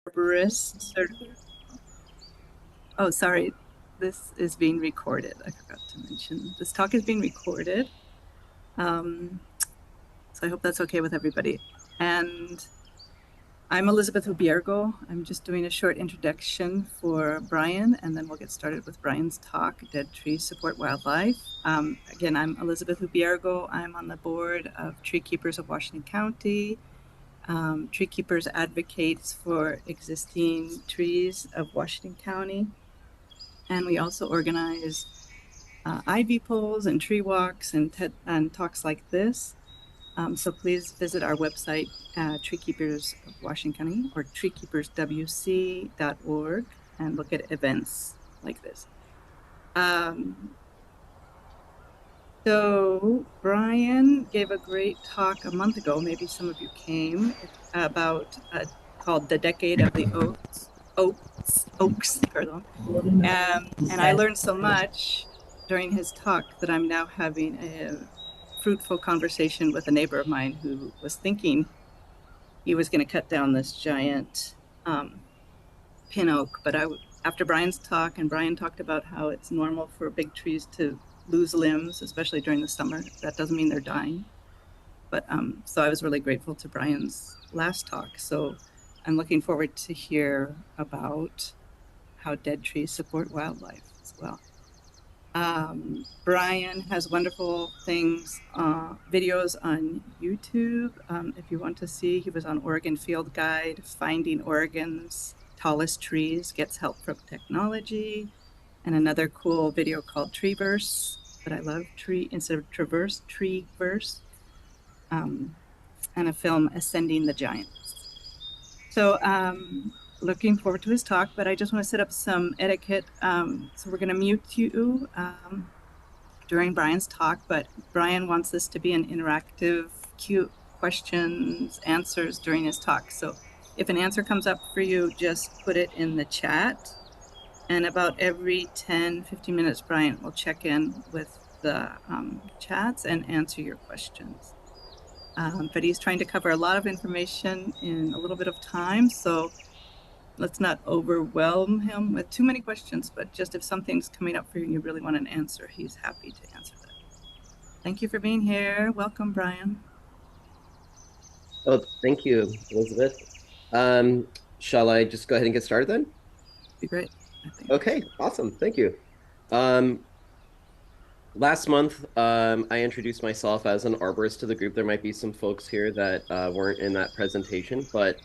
arborist. Oh, sorry. This is being recorded. I forgot to mention. This talk is being recorded. Um, so I hope that's okay with everybody. And I'm Elizabeth Ubiergo. I'm just doing a short introduction for Brian, and then we'll get started with Brian's talk, Dead Trees Support Wildlife. Again, I'm Elizabeth Ubiergo. I'm on the board of Tree Keepers of Washington County. Tree Keepers advocates for existing trees of Washington County. And we also organize ivy pulls and tree walks and talks like this. So please visit our website, Tree Keepers of Washington County, or treekeeperswc.org, and look at events like this. So Brian gave a great talk a month ago. Maybe some of you came about called "The Decade of the Oaks." Pardon. And I learned so much during his talk that I'm now having a fruitful conversation with a neighbor of mine who was thinking he was going to cut down this giant pin oak. But after Brian's talk, and Brian talked about how it's normal for big trees to lose limbs, especially during the summer. That doesn't mean they're dying. But so I was really grateful to Brian's last talk. So I'm looking forward to hear about how dead trees support wildlife as well. Brian has wonderful things, videos on YouTube. If you want to see, he was on Oregon Field Guide, Finding Oregon's Tallest Trees, Gets Help from Technology, and another cool video called Treeverse that I love, Tree instead of Traverse, Treeverse, and a film, Ascending the Giants. So looking forward to his talk, but I just want to set up some etiquette. So we're going to mute you during Brian's talk, but Brian wants this to be an interactive, cute questions, answers during his talk. So if an answer comes up for you, just put it in the chat. And about every 10, 15 minutes, Brian will check in with the chats and answer your questions. But he's trying to cover a lot of information in a little bit of time. So let's not overwhelm him with too many questions, but just if something's coming up for you and you really want an answer, he's happy to answer that. Thank you for being here. Welcome, Brian. Oh, thank you, Elizabeth. Shall I just go ahead and get started then? Be great, I think. Okay, awesome. Thank you. Um, Last month, I introduced myself as an arborist to the group. There might be some folks here that weren't in that presentation, but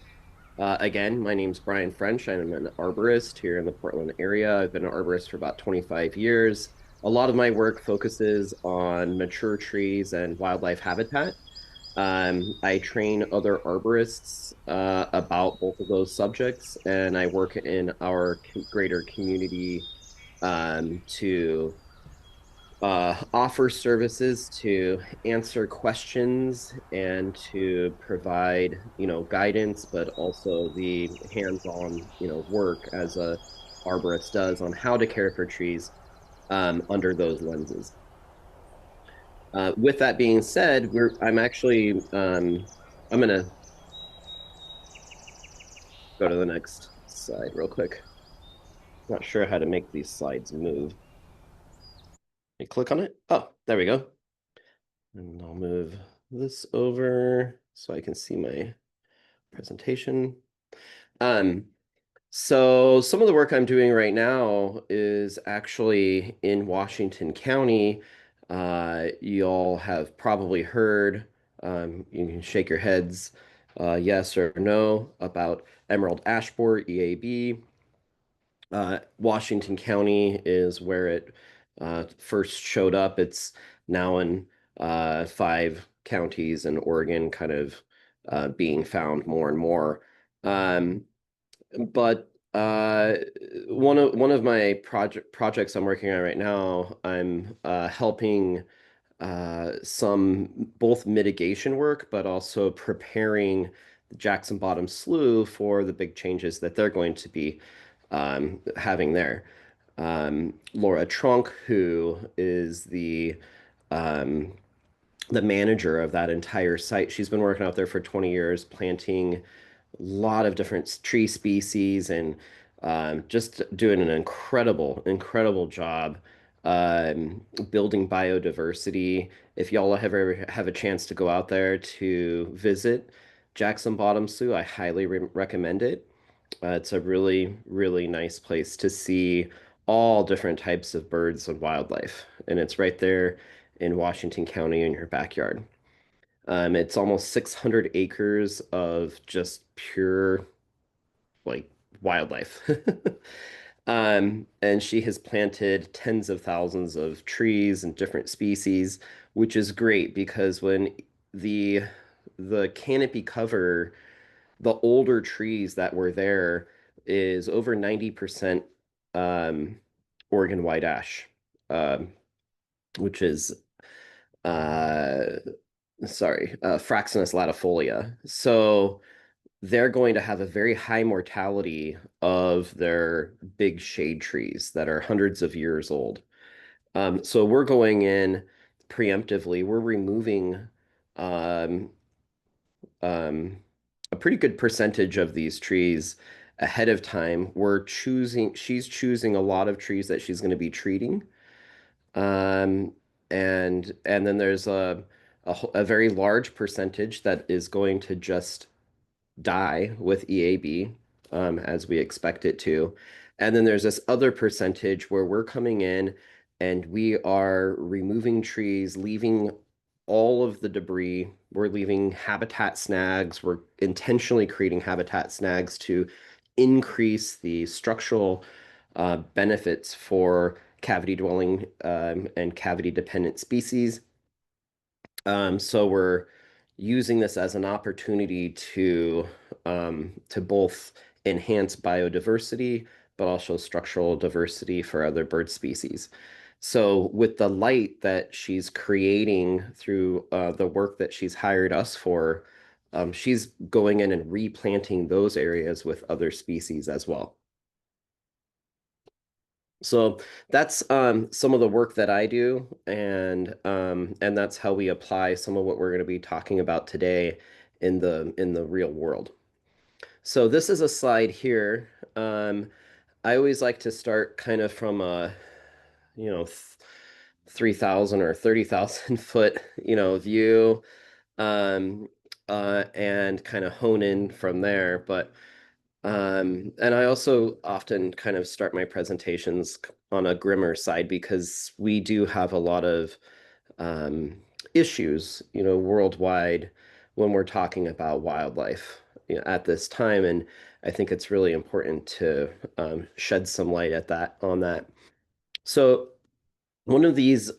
again, my name's Brian French. I'm an arborist here in the Portland area. I've been an arborist for about 25 years. A lot of my work focuses on mature trees and wildlife habitat. I train other arborists about both of those subjects, and I work in our greater community to offer services to answer questions and to provide, guidance, but also the hands-on, work as a arborist does on how to care for trees under those lenses. With that being said, I'm gonna go to the next slide real quick. Not sure how to make these slides move. You click on it. Oh, there we go. And I'll move this over so I can see my presentation. Um, so some of the work I'm doing right now is actually in Washington County. You all have probably heard, you can shake your heads, yes or no, about emerald ash borer, EAB. Washington County is where it first showed up. It's now in 5 counties in Oregon, kind of being found more and more. But one of my projects I'm working on right now, I'm helping some both mitigation work, but also preparing the Jackson Bottom Slough for the big changes that they're going to be having there. Laura Trunk, who is the manager of that entire site, she's been working out there for 20 years, planting lot of different tree species and just doing an incredible job building biodiversity. If y'all ever have a chance to go out there to visit Jackson Bottom Slough, I highly recommend it. It's a really nice place to see all different types of birds and wildlife, and it's right there in Washington County in your backyard. It's almost 600 acres of just pure like wildlife. And she has planted tens of thousands of trees and different species, which is great because when the the canopy cover, the older trees that were there is over 90% um, Oregon white ash, um, which is uh, Fraxinus latifolia. So they're going to have a very high mortality of their big shade trees that are hundreds of years old. So we're going in preemptively. We're removing um, um, a pretty good percentage of these trees ahead of time. She's choosing a lot of trees that she's going to be treating. Um, and then there's a very large percentage that is going to just die with EAB, as we expect it to. And then there's this other percentage where we're coming in and we are removing trees, leaving all of the debris. We're leaving habitat snags. We're intentionally creating habitat snags to increase the structural benefits for cavity dwelling and cavity dependent species. So we're using this as an opportunity to both enhance biodiversity, but also structural diversity for other bird species. So with the light that she's creating through the work that she's hired us for, she's going in and replanting those areas with other species as well. So that's some of the work that I do, and that's how we apply some of what we're going to be talking about today in the real world. So this is a slide here. I always like to start kind of from a, you know, 3,000 or 30,000 foot, view, um, and kind of hone in from there. And I also often kind of start my presentations on a grimmer side because we do have a lot of um, issues, worldwide when we're talking about wildlife, at this time. And I think it's really important to shed some light at that on that. So one of these,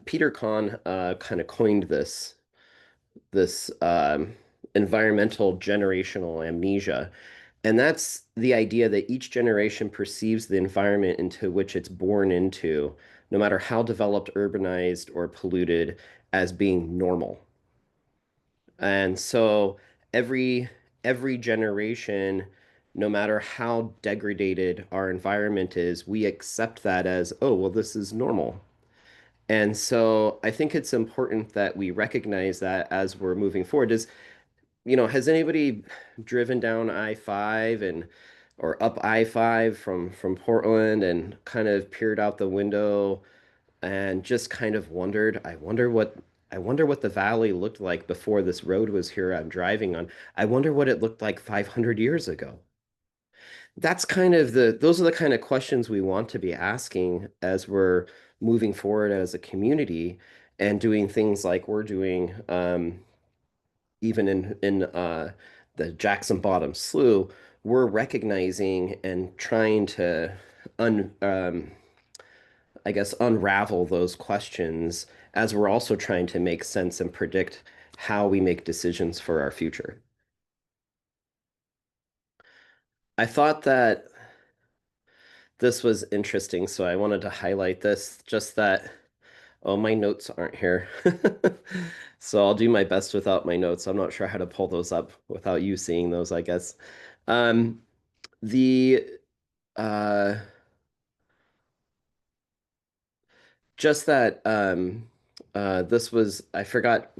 Peter Kahn, kind of coined this environmental generational amnesia. And that's the idea that each generation perceives the environment into which it's born into, no matter how developed, urbanized, or polluted, as being normal. And so every every generation, no matter how degraded our environment is, we accept that as, oh, well, this is normal. And so I think it's important that we recognize that as we're moving forward. Has anybody driven down I-5 and or up I-5 from Portland and kind of peered out the window and just kind of wondered, I wonder what the valley looked like before this road was here I'm driving on. I wonder what it looked like 500 years ago. Those are the kind of questions we want to be asking as we're moving forward as a community and doing things like we're doing, even in the Jackson Bottom Slough, we're recognizing and trying to un I guess unravel those questions as we're also trying to make sense and predict how we make decisions for our future. I thought that this was interesting, so I wanted to highlight this, just that, oh, my notes aren't here. So I'll do my best without my notes. I'm not sure how to pull those up without you seeing those, I guess. Um, the uh just that this was I forgot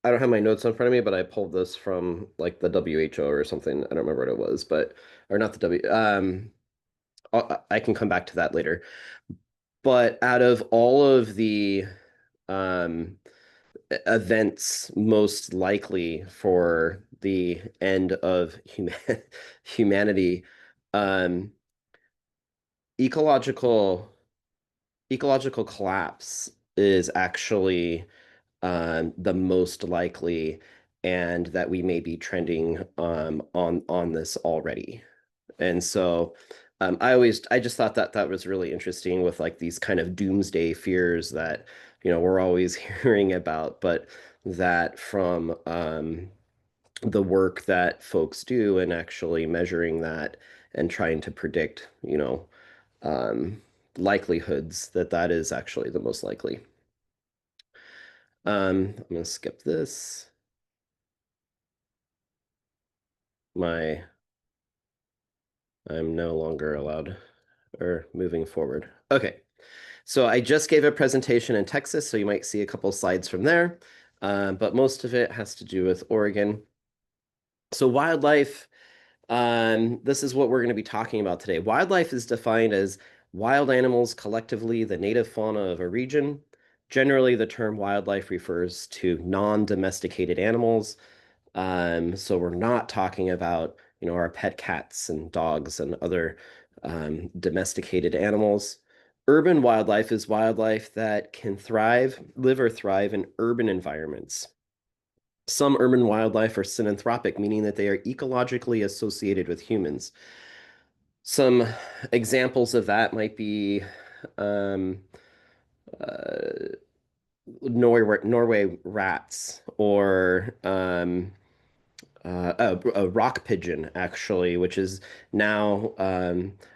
I don't have my notes in front of me, but I pulled this from like the WHO or something. I don't remember what it was, but or not the W. I can come back to that later. But out of all of the um, events most likely for the end of humanity, um, ecological ecological collapse is actually the most likely, and that we may be trending on this already. And so I just thought that that was really interesting with like these kind of doomsday fears that, we're always hearing about, but that from the work that folks do and actually measuring that and trying to predict, um, likelihoods that that is actually the most likely. I'm gonna skip this. My I'm no longer allowed or moving forward. Okay. So I just gave a presentation in Texas, so you might see a couple slides from there, but most of it has to do with Oregon. So wildlife, this is what we're going to be talking about today. Wildlife is defined as wild animals collectively, the native fauna of a region. Generally, the term wildlife refers to non-domesticated animals. So we're not talking about, our pet cats and dogs and other domesticated animals. Urban wildlife is wildlife that can live or thrive in urban environments. Some urban wildlife are synanthropic, meaning that they are ecologically associated with humans. Some examples of that might be um, uh, Norway rats or a rock pigeon, actually, which is now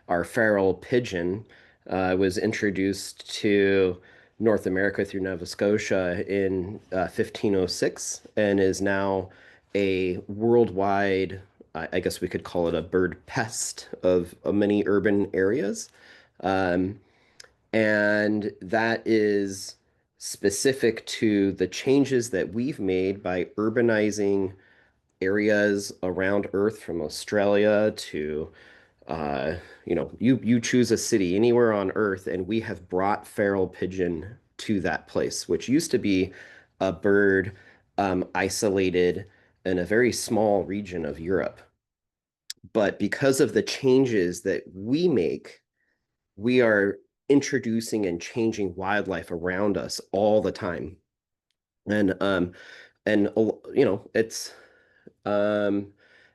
our feral pigeon, was introduced to North America through Nova Scotia in 1506 and is now a worldwide, I guess we could call it a bird pest of many urban areas. Um, and that is specific to the changes that we've made by urbanizing areas around Earth from Australia to you choose a city anywhere on Earth, and we have brought feral pigeon to that place, which used to be a bird isolated in a very small region of Europe. But because of the changes that we make, we are introducing and changing wildlife around us all the time. And um,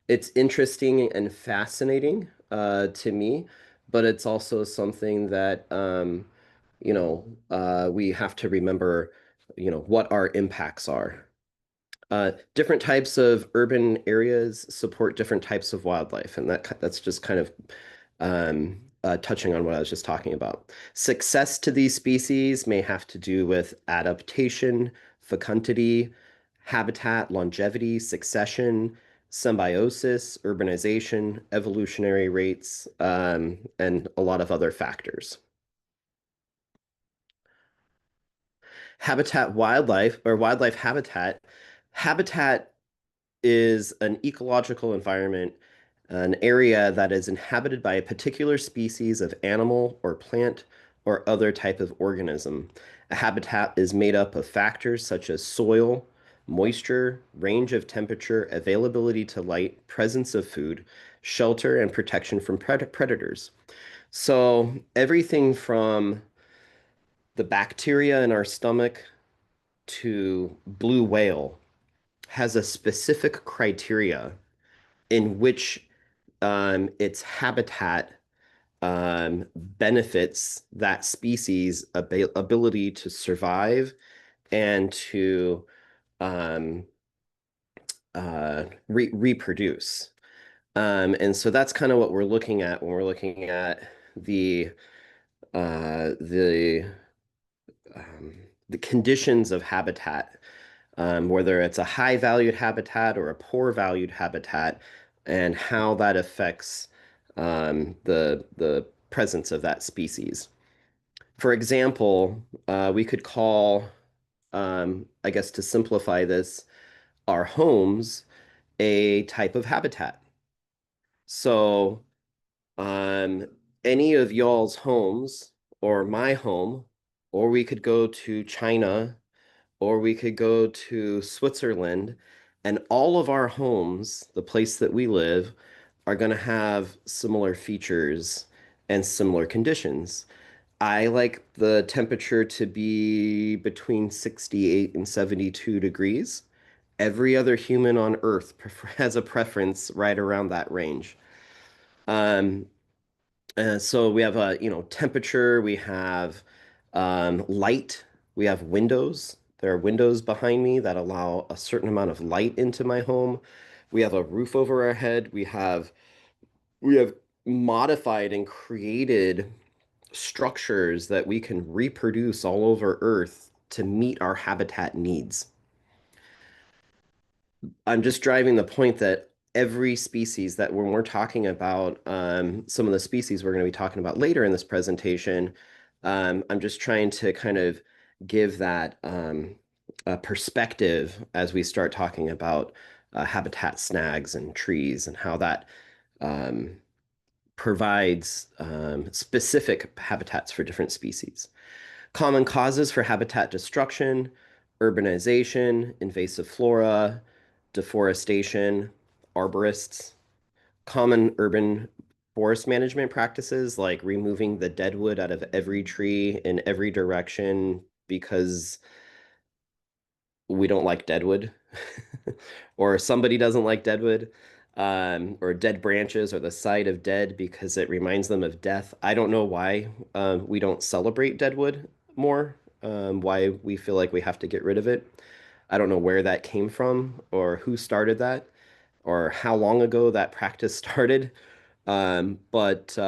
it's interesting and fascinating to me, but it's also something that we have to remember, what our impacts are. Different types of urban areas support different types of wildlife, and that's just kind of touching on what I was just talking about. Success to these species may have to do with adaptation, fecundity, habitat, longevity, succession, symbiosis, urbanization, evolutionary rates, and a lot of other factors. Habitat wildlife or wildlife habitat. Habitat is an ecological environment, an area that is inhabited by a particular species of animal or plant or other type of organism. A habitat is made up of factors such as soil, moisture, range of temperature, availability to light, presence of food, shelter, and protection from predators. So everything from the bacteria in our stomach to blue whale has a specific criteria in which its habitat benefits that species' ability to survive and to um, reproduce. And so that's kind of what we're looking at when we're looking at the uh, the um, the conditions of habitat, whether it's a high valued habitat or a poor valued habitat, and how that affects the presence of that species. For example, we could call, I guess to simplify this, our homes a type of habitat. So, um, any of y'all's homes or my home, or we could go to China, or we could go to Switzerland, and all of our homes, the place that we live, are going to have similar features and similar conditions. I like the temperature to be between 68 and 72 degrees. Every other human on Earth has a preference right around that range. Um, so we have a, temperature, we have light, we have windows. There are windows behind me that allow a certain amount of light into my home. We have a roof over our head. We have modified and created structures that we can reproduce all over Earth to meet our habitat needs. I'm just driving the point that every species that when we're talking about some of the species we're going to be talking about later in this presentation, I'm just trying to kind of give that perspective as we start talking about habitat snags and trees and how that um, provides specific habitats for different species. Common causes for habitat destruction, urbanization, invasive flora, deforestation, arborists, common urban forest management practices like removing the deadwood out of every tree in every direction because we don't like deadwood, or somebody doesn't like deadwood, or dead branches or the sight of dead because it reminds them of death. I don't know why we don't celebrate deadwood more, why we feel like we have to get rid of it. I don't know where that came from or who started that or how long ago that practice started. But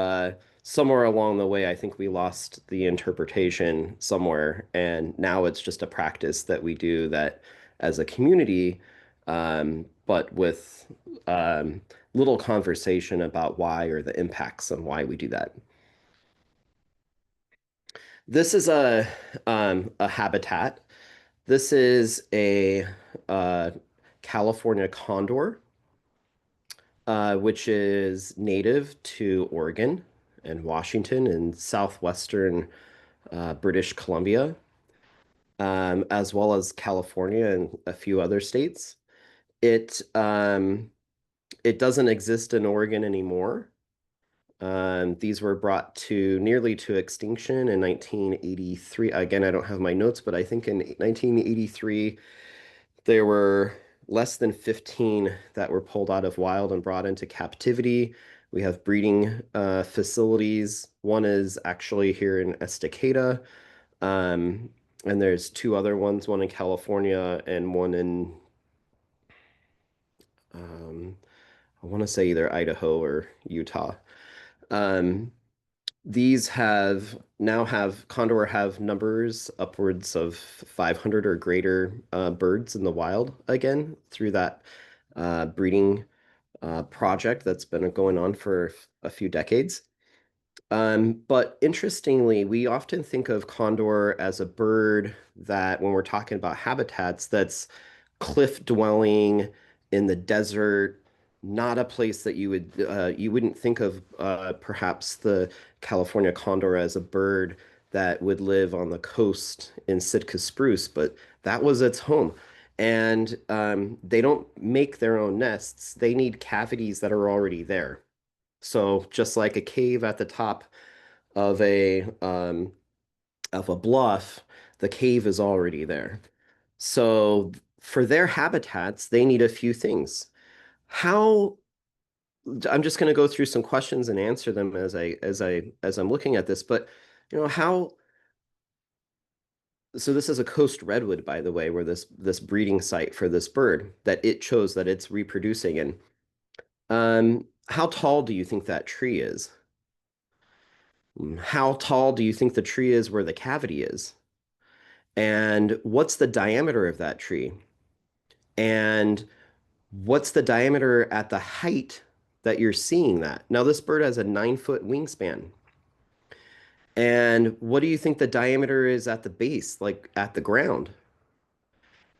somewhere along the way, I think we lost the interpretation somewhere, and now it's just a practice that we do that as a community, but with um, little conversation about why or the impacts and why we do that. This is a habitat. This is a uh, California condor, which is native to Oregon and Washington and southwestern British Columbia, as well as California and a few other states. It doesn't exist in Oregon anymore. These were brought to nearly to extinction in 1983. Again, I don't have my notes, but I think in 1983 there were less than 15 that were pulled out of wild and brought into captivity. We have breeding facilities. One is actually here in Estacada, um, and there's two other ones, one in California and one in, um, I want to say either Idaho or Utah. Um, these have now have Condor have numbers upwards of 500 or greater birds in the wild again through that breeding project that's been going on for a few decades. But interestingly, we often think of condor as a bird that, when we're talking about habitats, that's cliff dwelling in the desert, not a place that you wouldn't think of perhaps the California condor as a bird that would live on the coast in Sitka spruce, but that was its home. And they don't make their own nests. They need cavities that are already there. So just like a cave at the top of a bluff, the cave is already there. So for their habitats, they need a few things. How I'm just going to go through some questions and answer them as I'm looking at this, but how so this is a coast redwood, by the way, where this breeding site for this bird that it chose that it's reproducing in. How tall do you think that tree is? How tall do you think the tree is where the cavity is? And what's the diameter of that tree? And what's the diameter at the height that you're seeing that? Now, this bird has a 9 foot wingspan. And what do you think the diameter is at the base, like at the ground?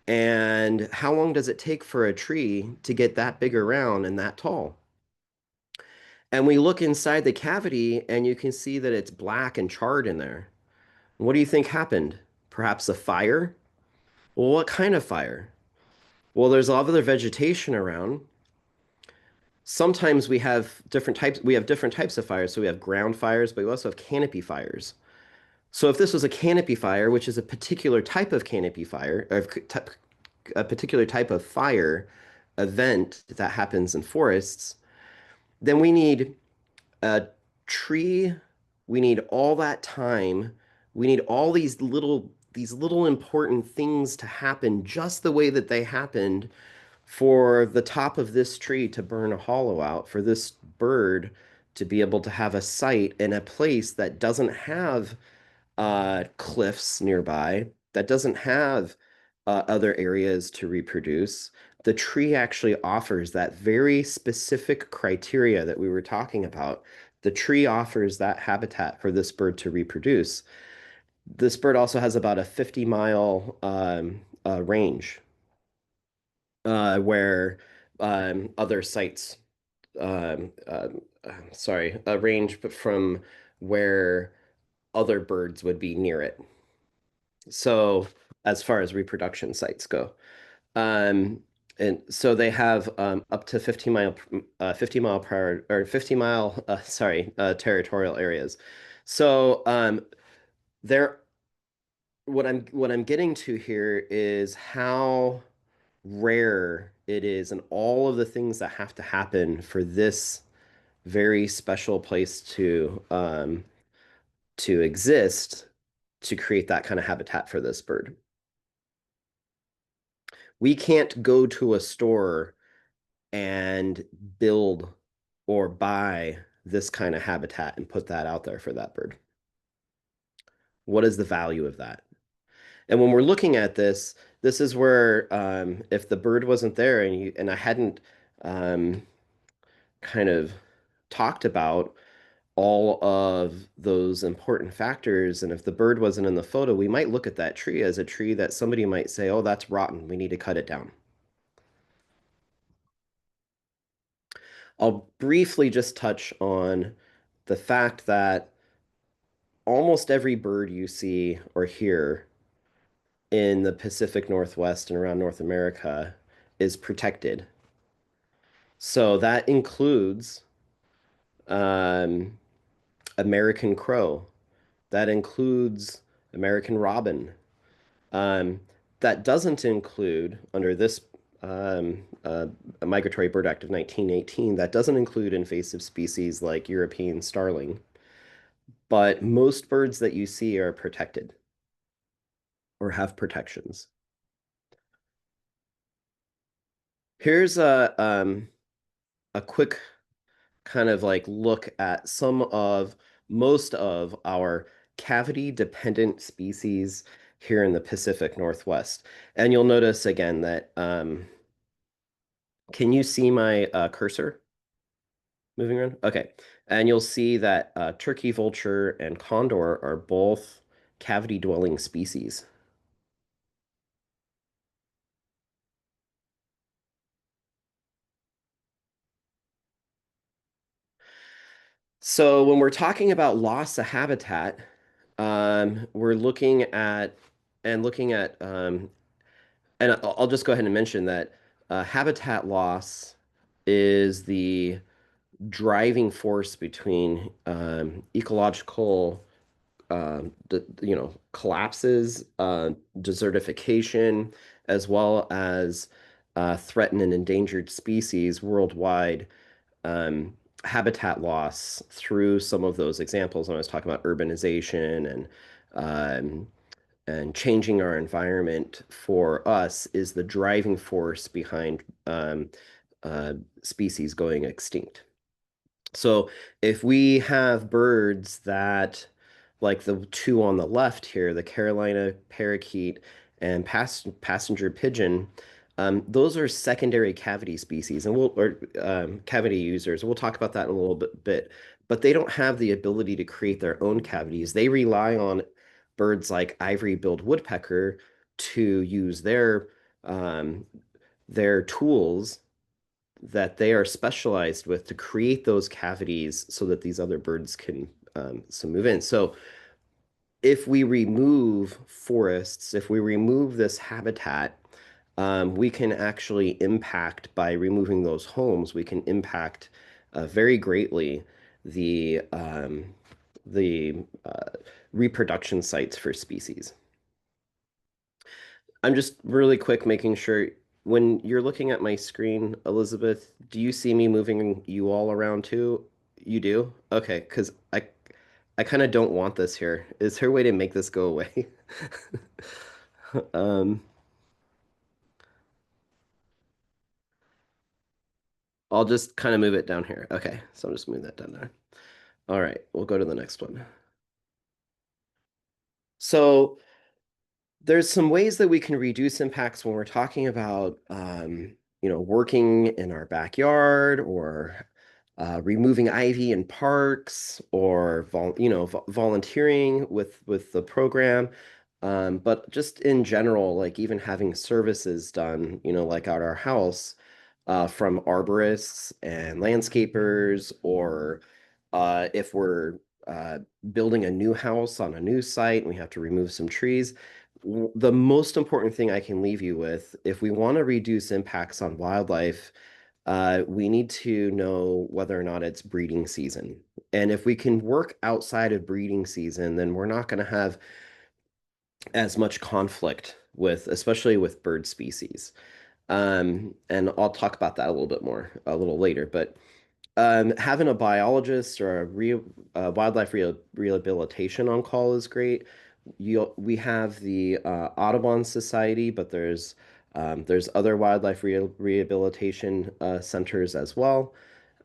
And how long does it take for a tree to get that big around and that tall? And we look inside the cavity and you can see that it's black and charred in there. What do you think happened? Perhaps a fire? Well, what kind of fire? Well, there's a lot of other vegetation around. Sometimes we have different types of fires. So we have ground fires, but we also have canopy fires. So if this was a canopy fire, which is a particular type of canopy fire, or a particular type of fire event that happens in forests, then we need a tree, we need all that time, we need all these little important things to happen just the way that they happened for the top of this tree to burn a hollow out, for this bird to be able to have a site in a place that doesn't have cliffs nearby, that doesn't have other areas to reproduce. The tree actually offers that very specific criteria that we were talking about. The tree offers that habitat for this bird to reproduce. This bird also has about a 50-mile range where other sites, sorry, a range from where other birds would be near it. So as far as reproduction sites go. Um, and so they have up to 50 mile per hour or 50 mile, territorial areas. So there, what I'm getting to here is how rare it is and all of the things that have to happen for this very special place to exist to create that kind of habitat for this bird. We can't go to a store and build or buy this kind of habitat and put that out there for that bird. What is the value of that? And when we're looking at this, this is where if the bird wasn't there and I hadn't um, kind of talked about all of those important factors, and if the bird wasn't in the photo, we might look at that tree as a tree that somebody might say, "Oh, that's rotten. We need to cut it down." I'll briefly just touch on the fact that almost every bird you see or hear in the Pacific Northwest and around North America is protected. So that includes um, American crow, that includes American robin. Um, that doesn't include, under this um, uh, Migratory Bird Act of 1918, that doesn't include invasive species like European starling. But most birds that you see are protected or have protections. Here's a quick kind of like look at some of most of our cavity dependent species here in the Pacific Northwest. And you'll notice again that can you see my cursor moving around? Okay. And you'll see that turkey vulture and condor are both cavity dwelling species. So when we're talking about loss of habitat, we're looking at and looking at, and I'll just go ahead and mention that habitat loss is the driving force between ecological, collapses, desertification, as well as threatened and endangered species worldwide, um, habitat loss through some of those examples when I was talking about urbanization um, and changing our environment for us is the driving force behind uh, species going extinct. So if we have birds that, like the two on the left here, the Carolina parakeet and passenger pigeon, those are secondary cavity species, and cavity users. We'll talk about that in a little bit, but they don't have the ability to create their own cavities. They rely on birds like ivory-billed woodpecker to use their Um, they're tools that they are specialized with to create those cavities so that these other birds can so move in. So if we remove forests, if we remove this habitat, we can actually impact by removing those homes, we can impact very greatly the the reproduction sites for species. I'm just really quick making sure when you're looking at my screen, Elizabeth, do you see me moving you all around too? You do? Okay, because I kind of don't want this here. Is there a way to make this go away? Um, I'll just kind of move it down here. Okay, so I'm just moving that down there. All right, we'll go to the next one. So there's some ways that we can reduce impacts when we're talking about, working in our backyard or removing ivy in parks or volunteering with the program. But just in general, like even having services done, like at our house, from arborists and landscapers, or if we're uh, building a new house on a new site and we have to remove some trees. The most important thing I can leave you with, if we want to reduce impacts on wildlife, we need to know whether or not it's breeding season. And if we can work outside of breeding season, then we're not going to have as much conflict with, especially with bird species. And I'll talk about that a little bit more a little later. But having a biologist or a wildlife rehabilitation on call is great. We have the Audubon Society, but there's other wildlife rehabilitation centers as well.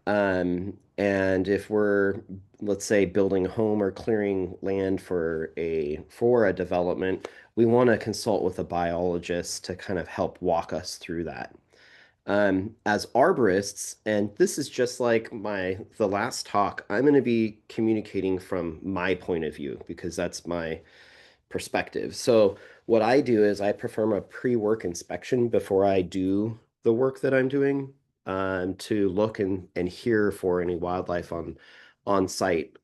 And if we're, let's say, building a home or clearing land for a development, we want to consult with a biologist to kind of help walk us through that. As arborists, and this is just like the last talk, I'm going to be communicating from my point of view because that's my perspective. So what I do is I perform a pre-work inspection before I do the work that I'm doing, to look and hear for any wildlife on site.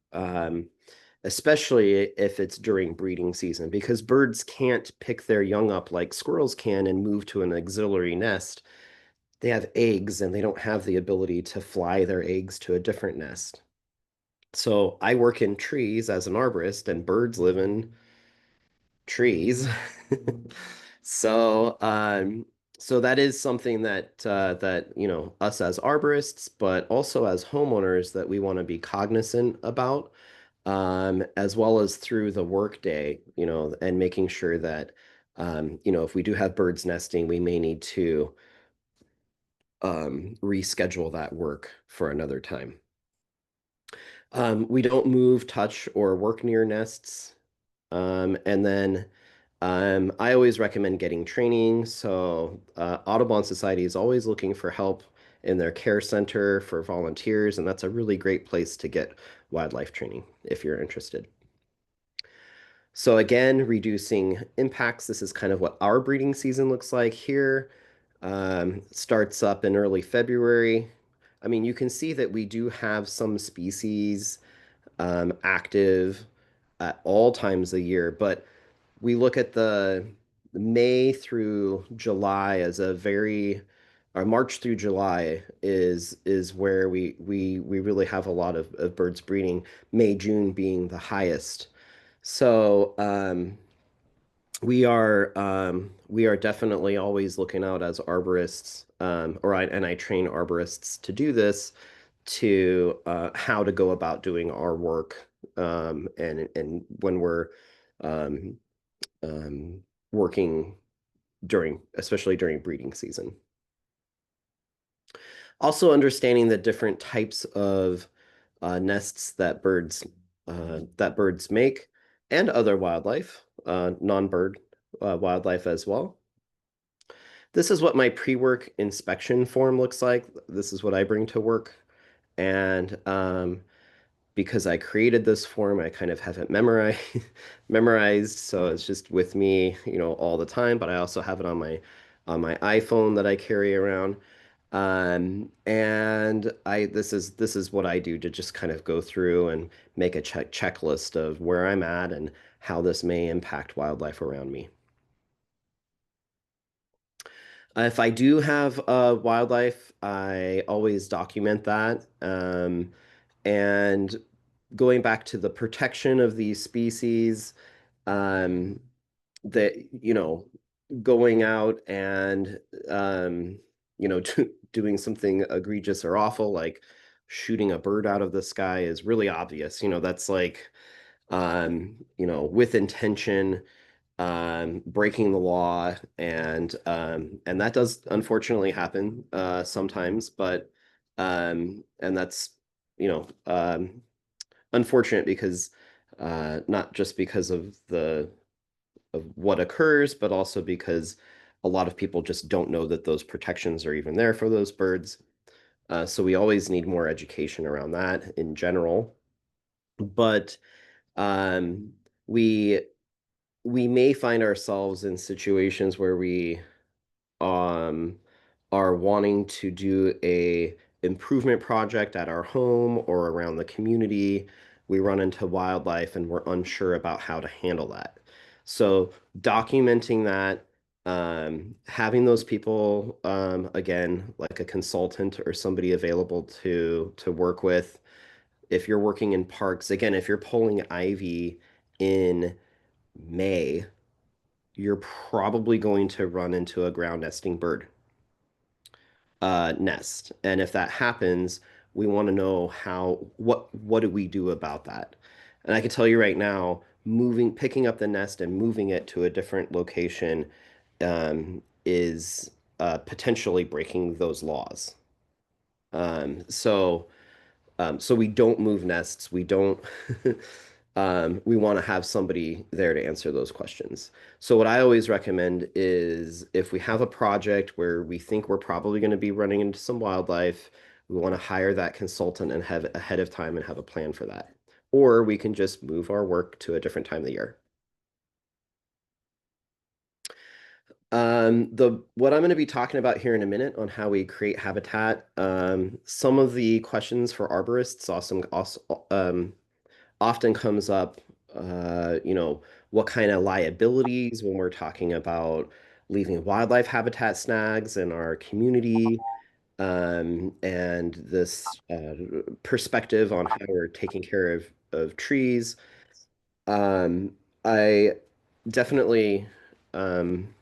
Especially if it's during breeding season, because birds can't pick their young up like squirrels can and move to an auxiliary nest. They have eggs and they don't have the ability to fly their eggs to a different nest. So I work in trees as an arborist, and birds live in trees. So, so that is something that us as arborists, but also as homeowners, that we want to be cognizant about, as well as through the workday, and making sure that if we do have birds nesting, we may need to reschedule that work for another time. We don't move, touch, or work near nests. And then I always recommend getting training. So Audubon Society is always looking for help in their care center for volunteers, and that's a really great place to get wildlife training if you're interested. So again, reducing impacts. This is kind of what our breeding season looks like here. Starts up in early February. I mean, you can see that we do have some species active at all times of year, but we look at the May through July as a very, or March through July is where we really have a lot of birds breeding, May, June being the highest. So we are definitely always looking out as arborists, and I train arborists to do this, to how to go about doing our work, and when we're um, working especially during breeding season. Also understanding the different types of nests that birds make, and other wildlife, non-bird wildlife as well. This is what my pre-work inspection form looks like. This is what I bring to work. And because I created this form, I kind of have it memorized, so it's just with me, all the time. But I also have it on on my iPhone that I carry around. And I this is what I do to just kind of go through and make a checklist of where I'm at and how this may impact wildlife around me. If I do have wildlife, I always document that. And going back to the protection of these species, um, that, going out and, doing something egregious or awful, like shooting a bird out of the sky is really obvious. That's like, with intention, breaking the law, and that does unfortunately happen sometimes, but and that's unfortunate because not just because of what occurs, but also because a lot of people just don't know that those protections are even there for those birds. So we always need more education around that in general. But um, we we may find ourselves in situations where we um, are wanting to do a improvement project at our home or around the community. We run into wildlife and we're unsure about how to handle that. So documenting that, having those people, again, like a consultant or somebody available to work with. If you're working in parks, again, if you're pulling ivy in May, you're probably going to run into a ground nesting bird nest. And if that happens, we want to know what do we do about that? And I can tell you right now, picking up the nest and moving it to a different location is potentially breaking those laws. So we don't move nests. We don't. We want to have somebody there to answer those questions. So what I always recommend is if we have a project where we think we're probably going to be running into some wildlife, we want to hire that consultant and have ahead of time and have a plan for that. Or we can just move our work to a different time of the year. The what I'm going to be talking about here in a minute on how we create habitat. Some of the questions for arborists often comes up, what kind of liabilities when we're talking about leaving wildlife habitat snags in our community, and this perspective on how we're taking care of trees. Um, I definitely, um,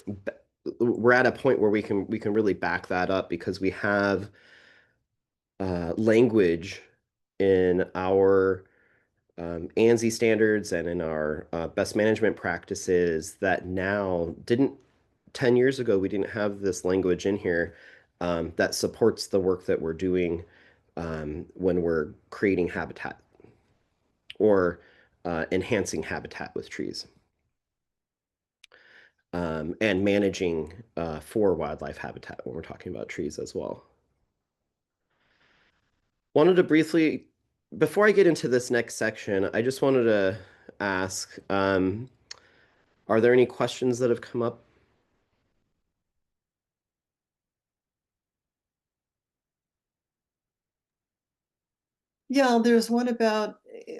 b- we're at a point where we can really back that up because we have language in our ANSI standards and in our best management practices that now didn't 10 years ago, we didn't have this language in here that supports the work that we're doing when we're creating habitat or enhancing habitat with trees and managing for wildlife habitat when we're talking about trees as well. Wanted to briefly, before I get into this next section, I just wanted to ask, are there any questions that have come up? Yeah, there's one about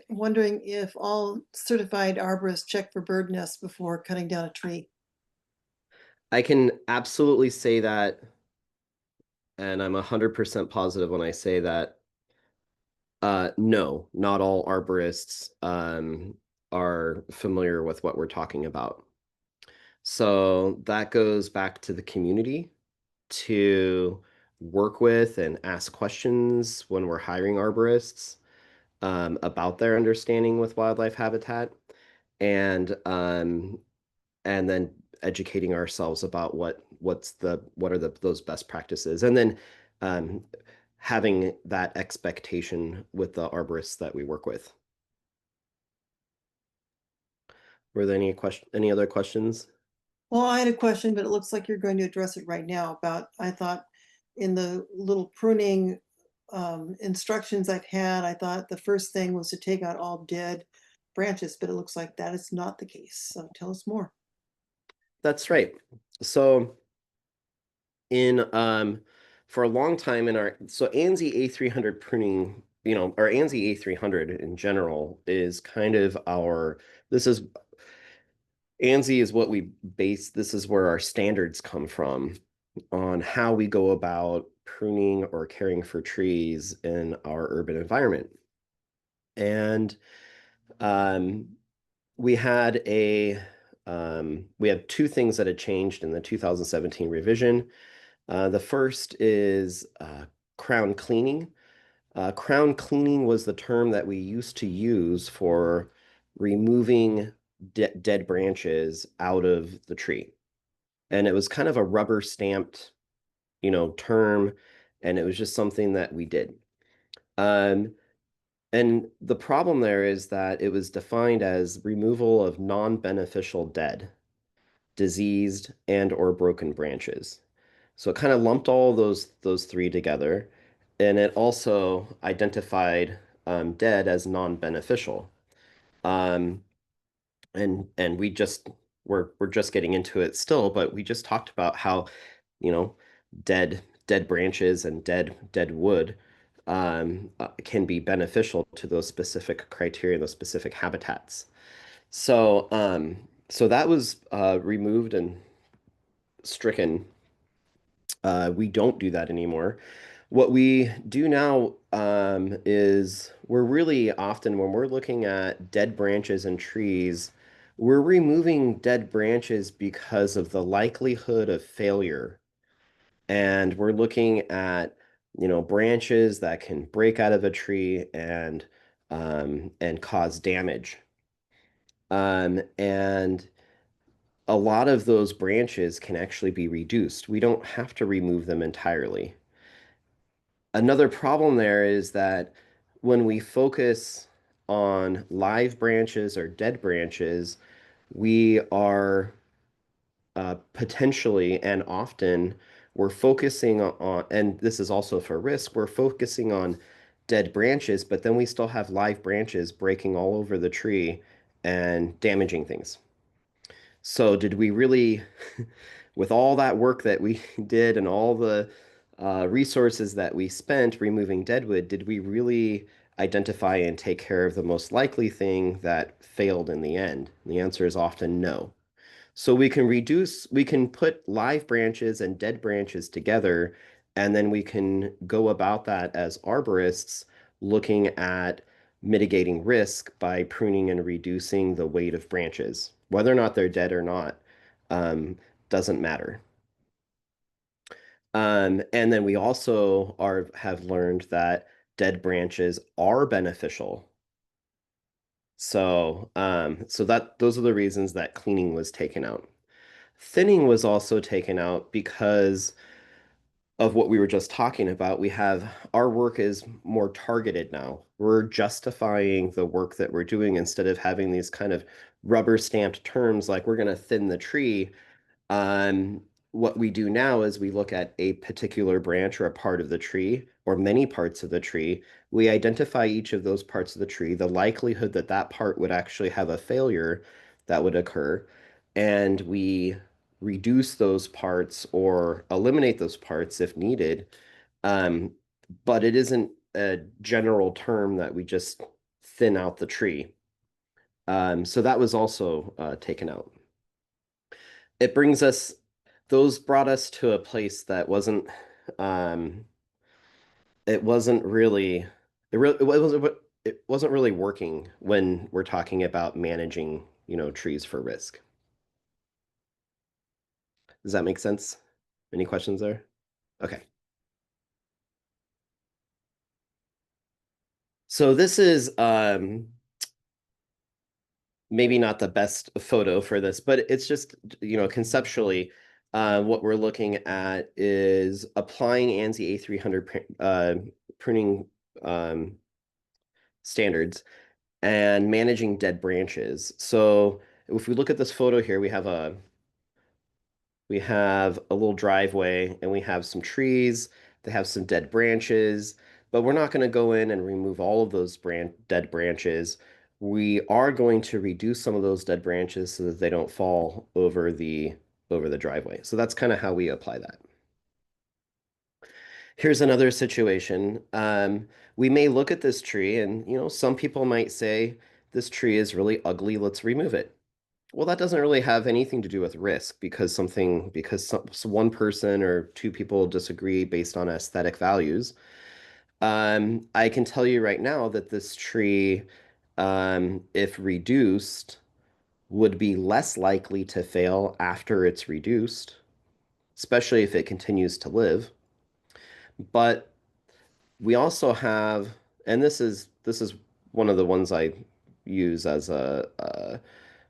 wondering if all certified arborists check for bird nests before cutting down a tree. I can absolutely say that, and I'm 100% positive when I say that. No, not all arborists are familiar with what we're talking about. So that goes back to the community to work with and ask questions when we're hiring arborists about their understanding with wildlife habitat, and and then educating ourselves about what are those best practices, and then um, having that expectation with the arborists that we work with. Were there any other questions? Well, I had a question, but it looks like you're going to address it right now about, I thought in the little pruning instructions I've had, I thought the first thing was to take out all dead branches, but it looks like that is not the case. So tell us more. That's right. So In For a long time in our so ANSI A300 pruning, or ANSI A300 in general is kind of our this is ANSI is what we base this is where our standards come from on how we go about pruning or caring for trees in our urban environment. And um, we had a we have two things that had changed in the 2017 revision. The first is crown cleaning. Crown cleaning was the term that we used to use for removing dead branches out of the tree. And it was kind of a rubber stamped, term, and it was just something that we did. Um, and the problem there is that it was defined as removal of non-beneficial dead, diseased, and or broken branches. So it kind of lumped all those three together, and it also identified dead as non-beneficial. Um, and we're just getting into it still, but we just talked about how, you know, dead branches and dead wood can be beneficial to those specific criteria, those specific habitats. So that was removed and stricken. We don't do that anymore. What we do now is we're really often, when we're looking at dead branches and trees, we're removing dead branches because of the likelihood of failure. And we're looking at, branches that can break out of a tree and cause damage. And a lot of those branches can actually be reduced. We don't have to remove them entirely. Another problem there is that when we focus on live branches or dead branches, we are potentially and often we're focusing on, and this is also for risk, we're focusing on dead branches, but then we still have live branches breaking all over the tree and damaging things. So did we really, with all that work that we did and all the resources that we spent removing deadwood, did we really identify and take care of the most likely thing that failed in the end? The answer is often no. So we can put live branches and dead branches together, and then we can go about that as arborists, looking at mitigating risk by pruning and reducing the weight of branches. Whether or not they're dead or not, um, doesn't matter. And then we also have learned that dead branches are beneficial. So that those are the reasons that cleaning was taken out. Thinning was also taken out because of what we were just talking about. Our work is more targeted now. We're justifying the work that we're doing instead of having these kind of rubber stamped terms like we're going to thin the tree. um, what we do now is we look at a particular branch or a part of the tree or many parts of the tree. We identify each of those parts of the tree, the likelihood that that part would actually have a failure that would occur, and we reduce those parts or eliminate those parts if needed. Um, but it isn't a general term that we just thin out the tree. So that was also taken out. It brings us Those brought us to a place that um it wasn't really it wasn't really working when we're talking about managing, trees for risk. Does that make sense? Any questions there? Okay. So this is maybe not the best photo for this, but it's just, conceptually, what we're looking at is applying ANSI A300 pruning um, standards and managing dead branches. So if we look at this photo here, we have a little driveway and we have some trees. They have some dead branches, but we're not going to go in and remove all of those dead branches. We are going to reduce some of those dead branches so that they don't fall over the driveway. So that's kind of how we apply that. Here's another situation. We may look at this tree and, some people might say, this tree is really ugly, let's remove it. Well, that doesn't really have anything to do with risk because one person or two people disagree based on aesthetic values. I can tell you right now that this tree, if reduced, would be less likely to fail after it's reduced, especially if it continues to live. But we also have, and this is one of the ones I use as a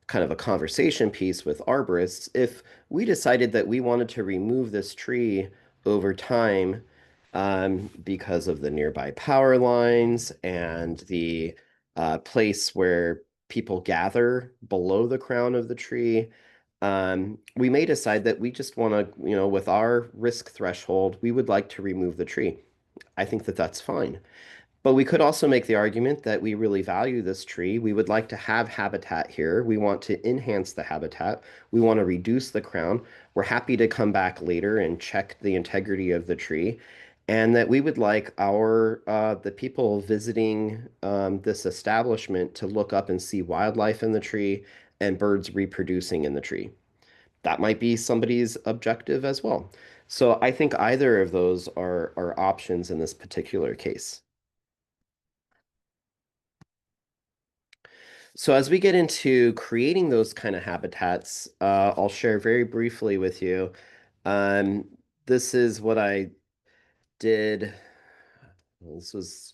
kind of a conversation piece with arborists. If we decided that we wanted to remove this tree over time, because of the nearby power lines and the place where people gather below the crown of the tree, we may decide that we just want to, with our risk threshold, we would like to remove the tree. I think that that's fine. But we could also make the argument that we really value this tree. We would like to have habitat here. We want to enhance the habitat. We want to reduce the crown. We're happy to come back later and check the integrity of the tree. And that we would like the people visiting this establishment to look up and see wildlife in the tree and birds reproducing in the tree. That might be somebody's objective as well. So I think either of those are options in this particular case. So as we get into creating those kind of habitats, I'll share very briefly with you. Um, this is what I did. This was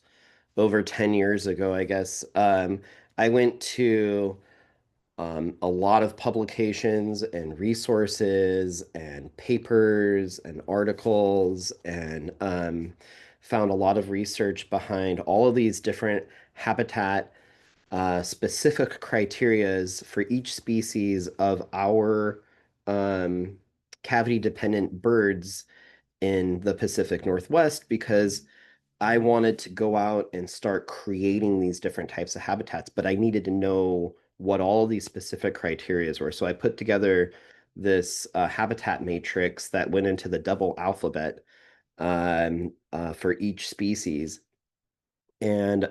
over 10 years ago, I guess. I went to a lot of publications and resources and papers and articles and found a lot of research behind all of these different habitat specific criterias for each species of our um, cavity-dependent birds in the Pacific Northwest because I wanted to go out and start creating these different types of habitats, but I needed to know what all these specific criterias were. So I put together this habitat matrix that went into the double alphabet for each species and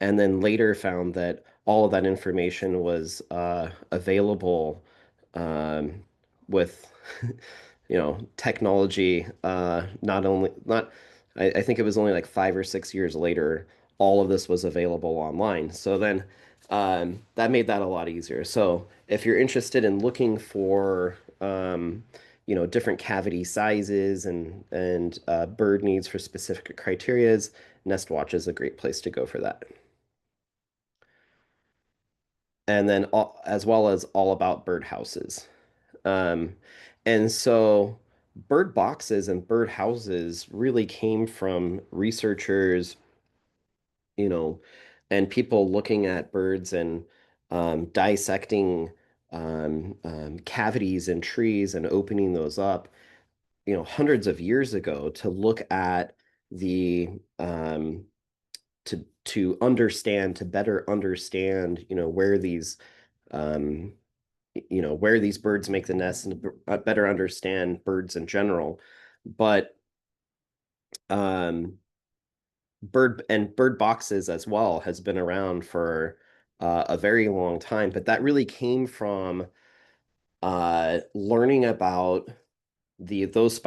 and then later found that all of that information was available um, with technology. Not only not I think it was only like 5 or 6 years later, all of this was available online. So then that made that a lot easier. So if you're interested in looking for different cavity sizes and bird needs for specific criterias, Nestwatch is a great place to go for that. And then as well as all about birdhouses. Um, and so bird boxes and bird houses really came from researchers, you know, and people looking at birds and dissecting cavities in trees and opening those up, hundreds of years ago to look at the to better understand, um, where these birds make the nest and better understand birds in general. But um, bird boxes as well has been around for a very long time, but that really came from learning about those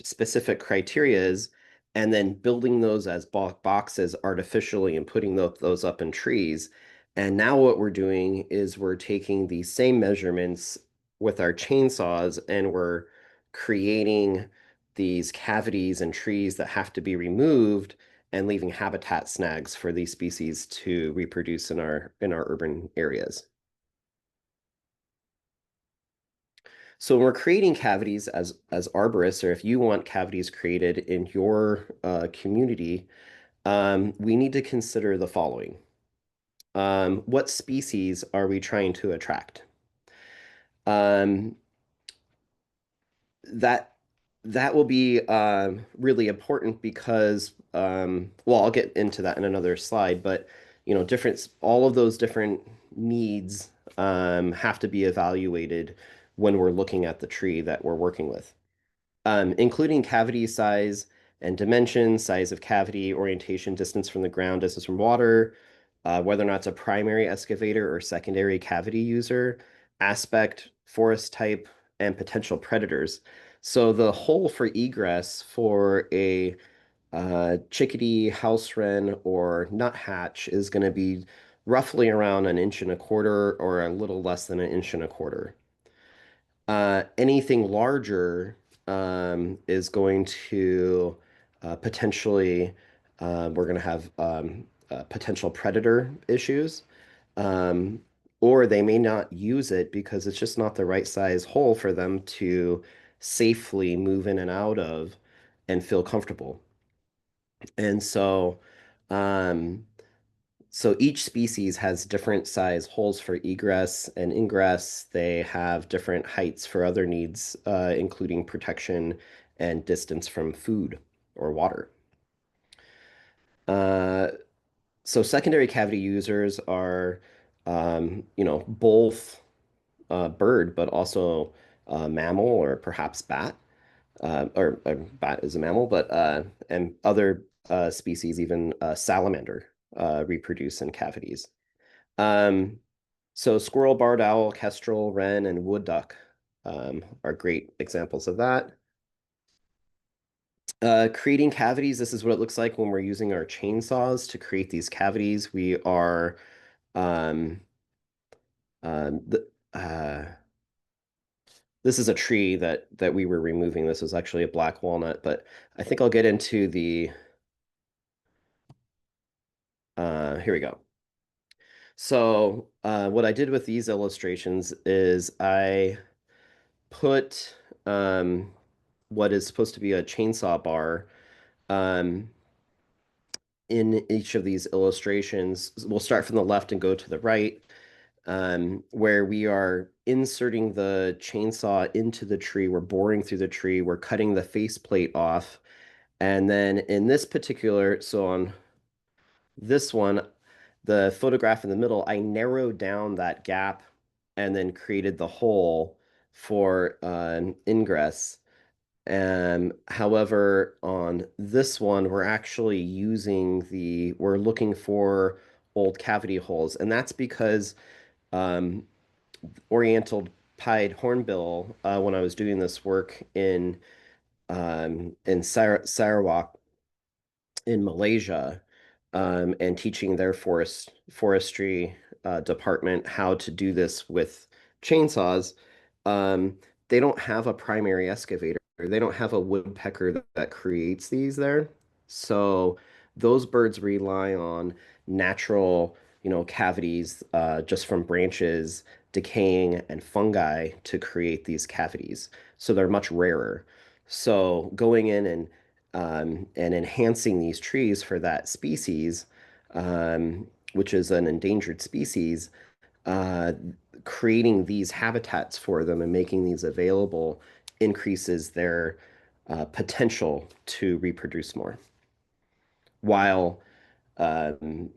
specific criterias and then building those as boxes artificially and putting those up in trees. And now what we're doing is we're taking these same measurements with our chainsaws and we're creating these cavities and trees that have to be removed and leaving habitat snags for these species to reproduce in our urban areas. So when we're creating cavities as arborists, or if you want cavities created in your community, we need to consider the following. What species are we trying to attract? Um, that that will be really important because, well, I'll get into that in another slide, but all of those different needs have to be evaluated when we're looking at the tree that we're working with, including cavity size and dimensions, size of cavity, orientation, distance from the ground, distance from water, whether or not it's a primary excavator or secondary cavity user, aspect, forest type, and potential predators. So the hole for egress for a chickadee, house wren, or nuthatch is going to be roughly around 1.25 inches or a little less than 1.25 inches. Anything larger is going to potentially, we're going to have potential predator issues. Um, or they may not use it because it's just not the right size hole for them to safely move in and out of and feel comfortable. And um, so each species has different size holes for egress and ingress. They have different heights for other needs, including protection and distance from food or water. Uh, so secondary cavity users are, both bird, but also mammal or perhaps bat. Or bat is a mammal, but and other species, even salamander, reproduce in cavities. Um, so squirrel, barred owl, kestrel, wren, and wood duck are great examples of that. Creating cavities, this is what it looks like when we're using our chainsaws to create these cavities. We are um, the, this is a tree that we were removing. This was actually a black walnut, but I think I'll get into the here we go. So what I did with these illustrations is I put what is supposed to be a chainsaw bar um, in each of these illustrations. We'll start from the left and go to the right, where we are inserting the chainsaw into the tree. We're boring through the tree. We're cutting the faceplate off. And then in this particular, so on this one, the photograph in the middle, I narrowed down that gap and then created the hole for ingress. However, on this one, we're looking for old cavity holes. And that's because um, Oriental pied hornbill, when I was doing this work in Sarawak, in Malaysia, and teaching their forestry department how to do this with chainsaws. Um, they don't have a primary excavator. They don't have a woodpecker that creates these there. So those birds rely on natural, cavities just from branches decaying and fungi to create these cavities. So they're much rarer. So going in and enhancing these trees for that species, which is an endangered species, uh, creating these habitats for them and making these available increases their potential to reproduce more. While um,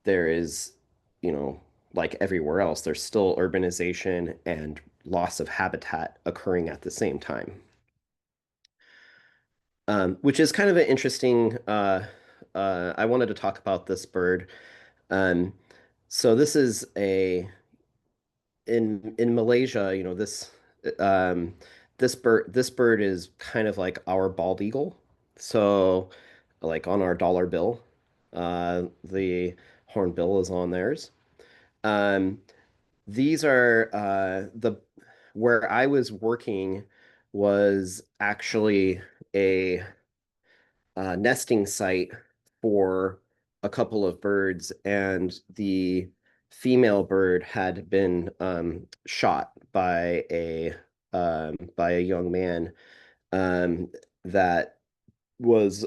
there is, you know, like everywhere else, there's still urbanization and loss of habitat occurring at the same time. Which is kind of an interesting. I wanted to talk about this bird. Um, so this is a in Malaysia. Um, this bird is kind of like our bald eagle. So, like on our dollar bill, the hornbill is on theirs. Um, these are the where I was working was actually a nesting site for a couple of birds, and the female bird had been shot by a young man um, that was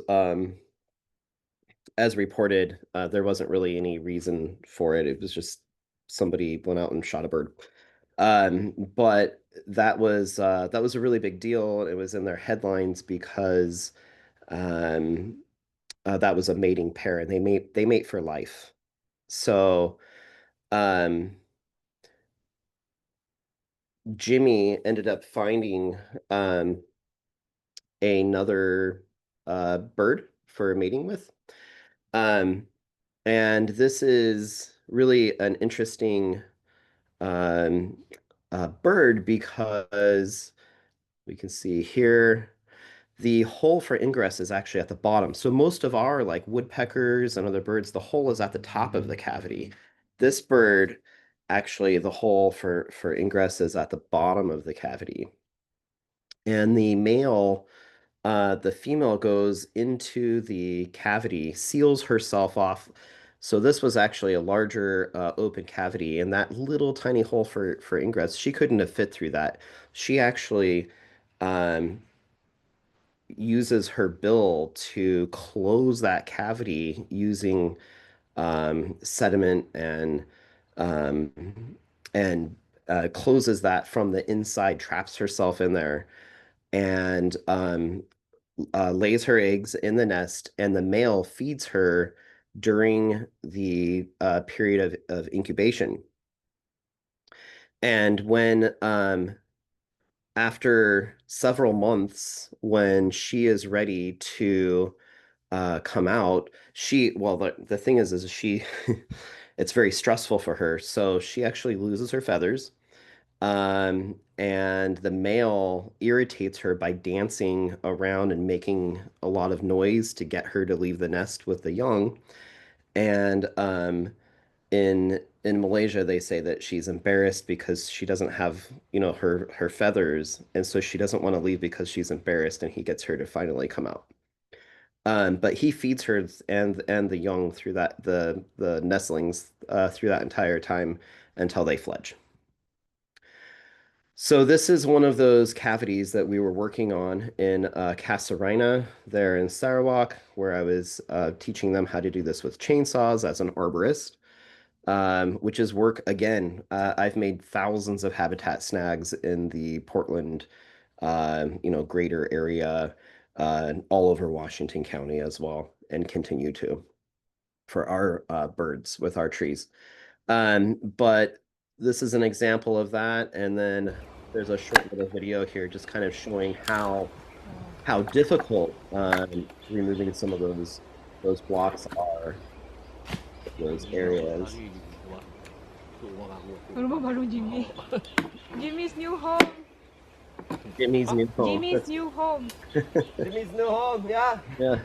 as reported. There wasn't really any reason for it. It was just somebody went out and shot a bird. But that was a really big deal. It was in their headlines because um, that was a mating pair, and they mate for life. So um, Jimmy ended up finding another. bird for mating with. Um, and this is really an interesting um, bird because we can see here the hole for ingress is actually at the bottom. So most of our like woodpeckers and other birds, the hole is at the top of the cavity. This bird, actually, the hole for ingress is at the bottom of the cavity. And the female goes into the cavity, seals herself off. So this was actually a larger open cavity, and that little tiny hole for ingress, she couldn't have fit through that. She actually um, uses her bill to close that cavity using sediment um, and closes that from the inside, traps herself in there, and lays her eggs in the nest, and the male feeds her during the period of incubation. And when after several months, when she is ready to come out, well, the thing is she, it's very stressful for her. So she actually loses her feathers. And the male irritates her by dancing around and making a lot of noise to get her to leave the nest with the young. And in Malaysia, they say that she's embarrassed because she doesn't have, her feathers, and so she doesn't want to leave because she's embarrassed, and he gets her to finally come out. But he feeds her and the young through the nestlings through that entire time until they fledge. So this is one of those cavities that we were working on in Casuarina there in Sarawak, where I was teaching them how to do this with chainsaws as an arborist, which is work again. I've made thousands of habitat snags in the Portland, greater area, all over Washington County as well, and continue to for our birds with our trees. But this is an example of that. And then there's a short little video here just kind of showing how difficult removing some of those blocks are, those areas. Ano ba balong Jimmy? Jimmy's new home. Jimmy's new home. Jimmy's new home. Jimmy's new home, yeah. Yeah.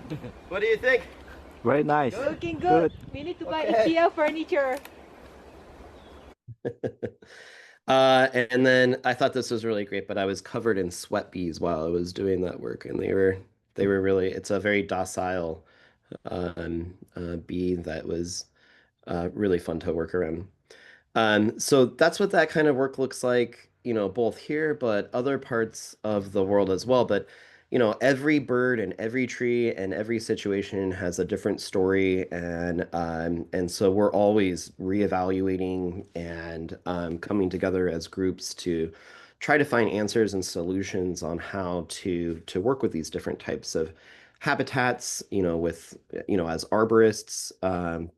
What do you think? Very nice. Looking good. We need to buy IKEA furniture. And then I thought this was really great, but I was covered in sweat bees while I was doing that work, and they were really, it's a very docile bee that was really fun to work around. So that's what that kind of work looks like, both here, but other parts of the world as well. But, every bird and every tree and every situation has a different story. And so we're always reevaluating and coming together as groups to try to find answers and solutions on how to work with these different types of habitats, with, as arborists,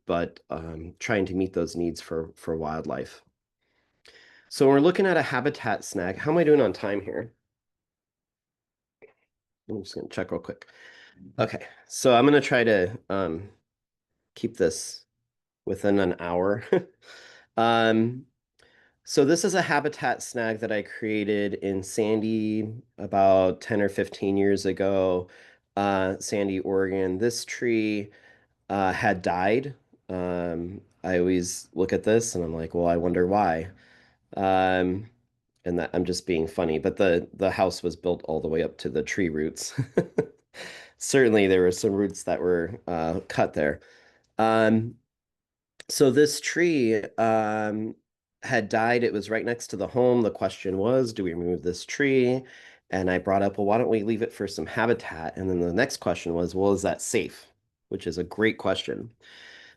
but trying to meet those needs for wildlife. So we're looking at a habitat snag. How am I doing on time here? I'm just going to check real quick. Okay, so I'm going to try to keep this within an hour. So this is a habitat snag that I created in Sandy about 10 or 15 years ago, Sandy, Oregon. This tree had died. I always look at this and I'm like, well, I wonder why. Um, and that I'm just being funny, but the house was built all the way up to the tree roots. Certainly, there were some roots that were cut there. Um, so this tree had died. It was right next to the home. The question was, do we remove this tree? And I brought up, well, why don't we leave it for some habitat? And then the next question was, well, is that safe? Which is a great question.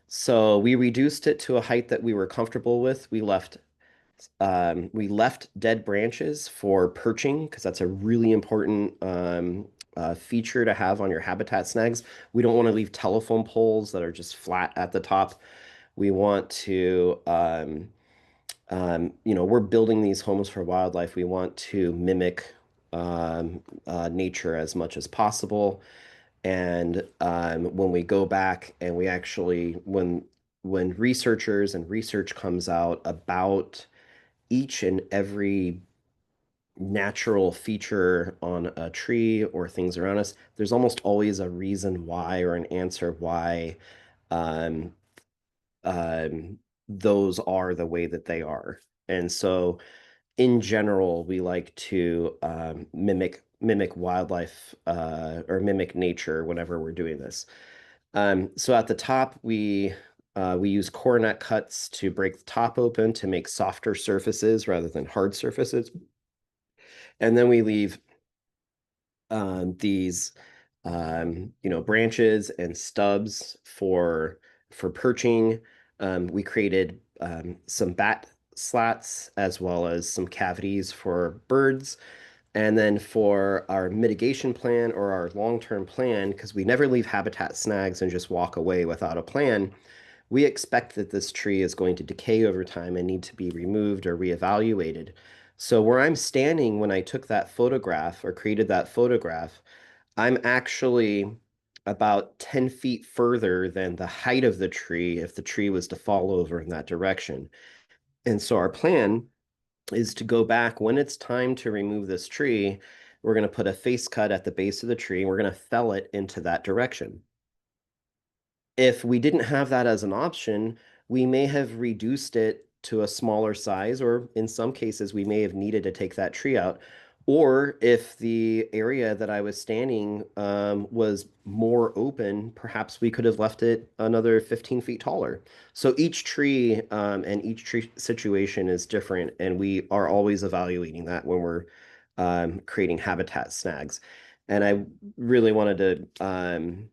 So we reduced it to a height that we were comfortable with. We left dead branches for perching because that's a really important feature to have on your habitat snags. We don't want to leave telephone poles that are just flat at the top. We want to, we're building these homes for wildlife. We want to mimic nature as much as possible. And when we go back and we actually, when researchers and research comes out about each and every natural feature on a tree or things around us, there's almost always a reason why or an answer why um, those are the way that they are. And so in general, we like to mimic wildlife or mimic nature whenever we're doing this. So at the top, we use coronet cuts to break the top open to make softer surfaces rather than hard surfaces. And then we leave these branches and stubs for perching. We created some bat slats as well as some cavities for birds. And then for our mitigation plan or our long-term plan, because we never leave habitat snags and just walk away without a plan, we expect that this tree is going to decay over time and need to be removed or reevaluated. So where I'm standing when I took that photograph or created that photograph, I'm actually about 10 feet further than the height of the tree if the tree was to fall over in that direction. And so our plan is to go back when it's time to remove this tree. We're going to put a face cut at the base of the tree and we're going to fell it into that direction. If we didn't have that as an option, we may have reduced it to a smaller size, or in some cases, we may have needed to take that tree out. Or if the area that I was standing was more open, perhaps we could have left it another 15 feet taller. So each tree and each tree situation is different, and we are always evaluating that when we're creating habitat snags. And I really wanted to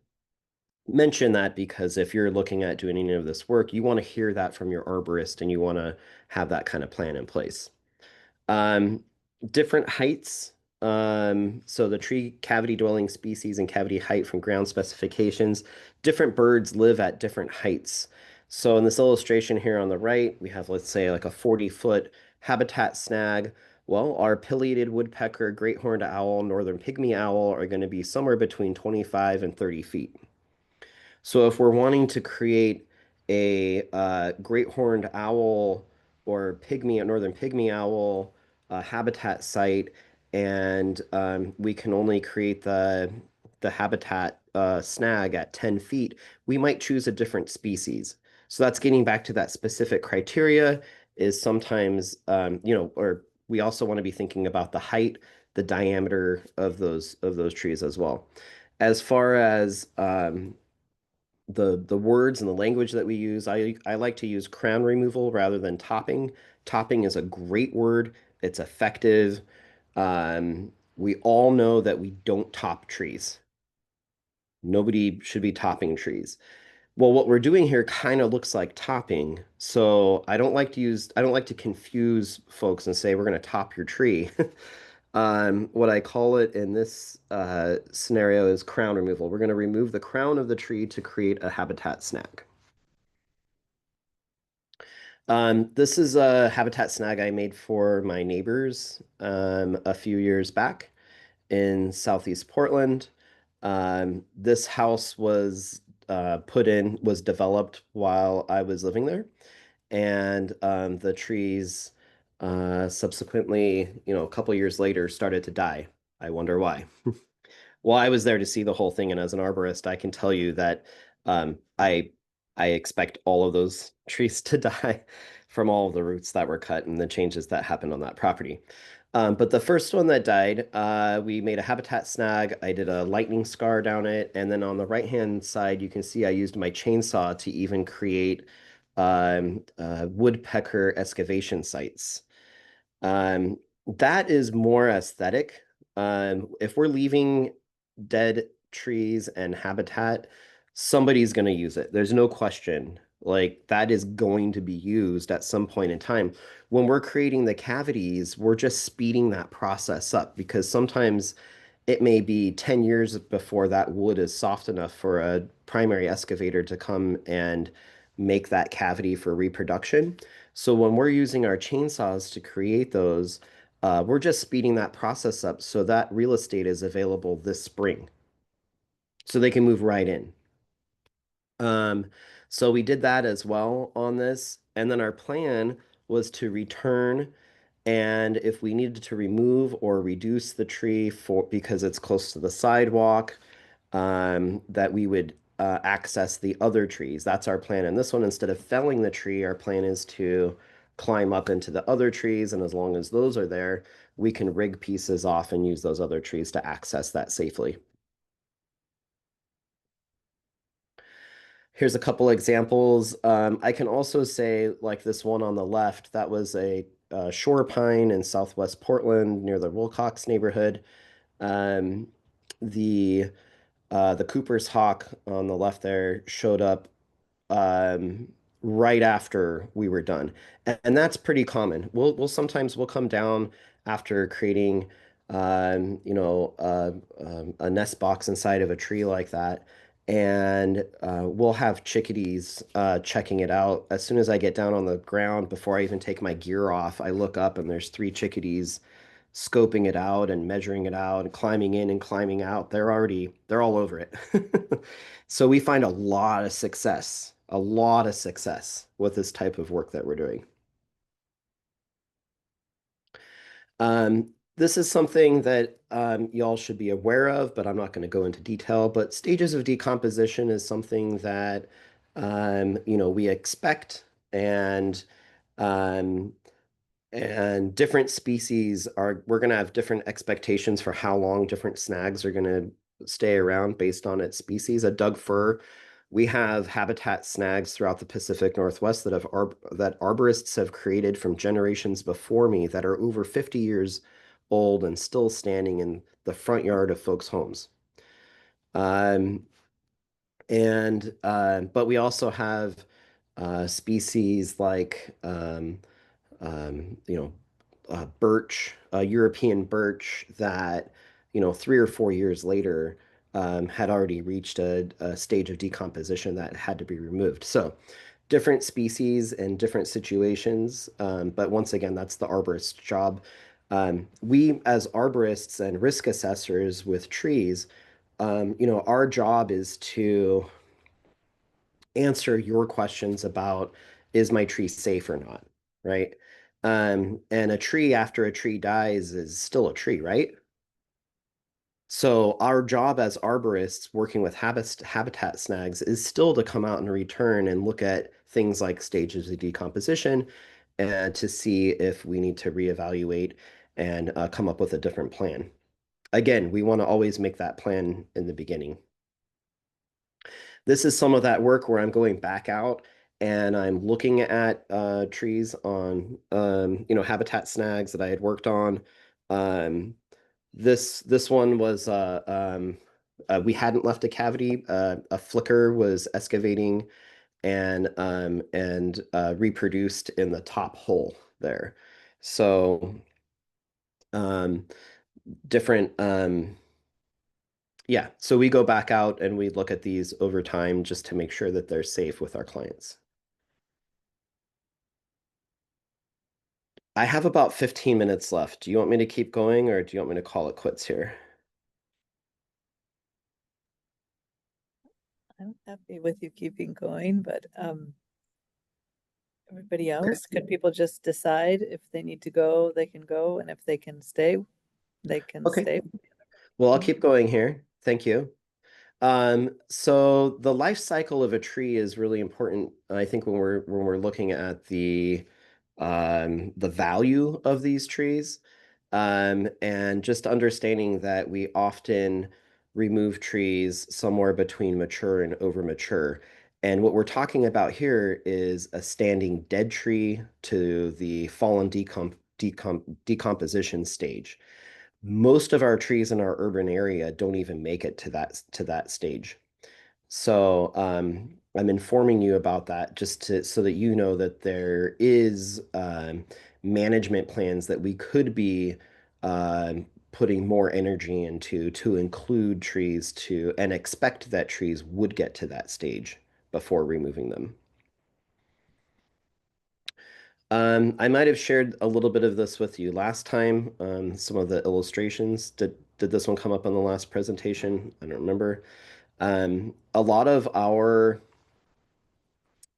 mention that because if you're looking at doing any of this work, you want to hear that from your arborist and you want to have that kind of plan in place. Um, Different heights. So the tree cavity dwelling species and cavity height from ground specifications, different birds live at different heights. So in this illustration here on the right, we have, let's say, like a 40-foot habitat snag. Well, our pileated woodpecker, great horned owl, northern pygmy owl are going to be somewhere between 25 and 30 feet. So if we're wanting to create a great horned owl or pygmy, northern pygmy owl habitat site, and we can only create the habitat snag at 10 feet, we might choose a different species. So that's getting back to that specific criteria is sometimes, or we also want to be thinking about the height, the diameter of those trees as well. As far as the words and the language that we use. I like to use crown removal rather than topping. Topping is a great word. It's effective. We all know that we don't top trees. Nobody should be topping trees. Well, what we're doing here kind of looks like topping. So I don't like to confuse folks and say we're going to top your tree. What I call it in this scenario is crown removal. We're going to remove the crown of the tree to create a habitat snag. This is a habitat snag I made for my neighbors a few years back in Southeast Portland. This house was was developed while I was living there, and the trees subsequently, a couple years later, started to die. I wonder why. Well, I was there to see the whole thing, and as an arborist, I can tell you that um, I I expect all of those trees to die from all of the roots that were cut and the changes that happened on that property. But the first one that died, we made a habitat snag. I did a lightning scar down it, and then on the right-hand side, you can see I used my chainsaw to even create woodpecker excavation sites. That is more aesthetic. If we're leaving dead trees and habitat, somebody's going to use it. There's no question. Like that is going to be used at some point in time. When we're creating the cavities, we're just speeding that process up because sometimes it may be 10 years before that wood is soft enough for a primary excavator to come and make that cavity for reproduction. So when we're using our chainsaws to create those, we're just speeding that process up so that real estate is available this spring. so they can move right in. Um, so we did that as well on this. And then our plan was to return, and if we needed to remove or reduce the tree for because it's close to the sidewalk, that we would access the other trees. That's our plan. And this one, instead of felling the tree, our plan is to climb up into the other trees. And as long as those are there, we can rig pieces off and use those other trees to access that safely. Here's a couple examples. I can also say, like this one on the left, that was a shore pine in Southwest Portland near the Wilcox neighborhood. Um, the the Cooper's hawk on the left there showed up um, right after we were done, and that's pretty common. We'll sometimes we'll come down after creating, a nest box inside of a tree like that, and we'll have chickadees checking it out. As soon as I get down on the ground, before I even take my gear off, I look up and there's three chickadees scoping it out and measuring it out and climbing in and climbing out. They're all over it. So we find a lot of success with this type of work that we're doing. This is something that y'all should be aware of, but I'm not going to go into detail. But stages of decomposition is something that we expect, and um, different species we're going to have different expectations for how long different snags are going to stay around based on its species. At Doug Fir, we have habitat snags throughout the Pacific Northwest that arborists have created from generations before me that are over 50 years old and still standing in the front yard of folks' homes. Um, but we also have species like birch, European birch that, 3 or 4 years later had already reached a stage of decomposition that had to be removed. So different species and different situations. But once again, that's the arborist's job. We, as arborists and risk assessors with trees, our job is to answer your questions about, is my tree safe or not, right? And a tree after a tree dies is still a tree, right? So our job as arborists working with habitat snags is still to come out and return and look at things like stages of decomposition and to see if we need to reevaluate and come up with a different plan. Again, we want to always make that plan in the beginning. This is some of that work where I'm going back out and I'm looking at trees on habitat snags that I had worked on. This one was we hadn't left a cavity. A flicker was excavating and reproduced in the top hole there. So um, different yeah, so we go back out and we look at these over time just to make sure that they're safe with our clients. I have about 15 minutes left. Do you want me to keep going or do you want me to call it quits here? I'm happy with you keeping going, but everybody else, could people just decide if they need to go, they can go, and if they can stay, they can Okay. stay? Well, I'll keep going here. Thank you. So the life cycle of a tree is really important, I think, when we're looking at the value of these trees. And just understanding that we often remove trees somewhere between mature and over mature. And what we're talking about here is a standing dead tree to the fallen decomposition stage. Most of our trees in our urban area don't even make it to that stage. So I'm informing you about that so that you know that there is management plans that we could be putting more energy into to include trees and expect that trees would get to that stage before removing them. I might have shared a little bit of this with you last time, some of the illustrations. Did this one come up on the last presentation? I don't remember. A lot of our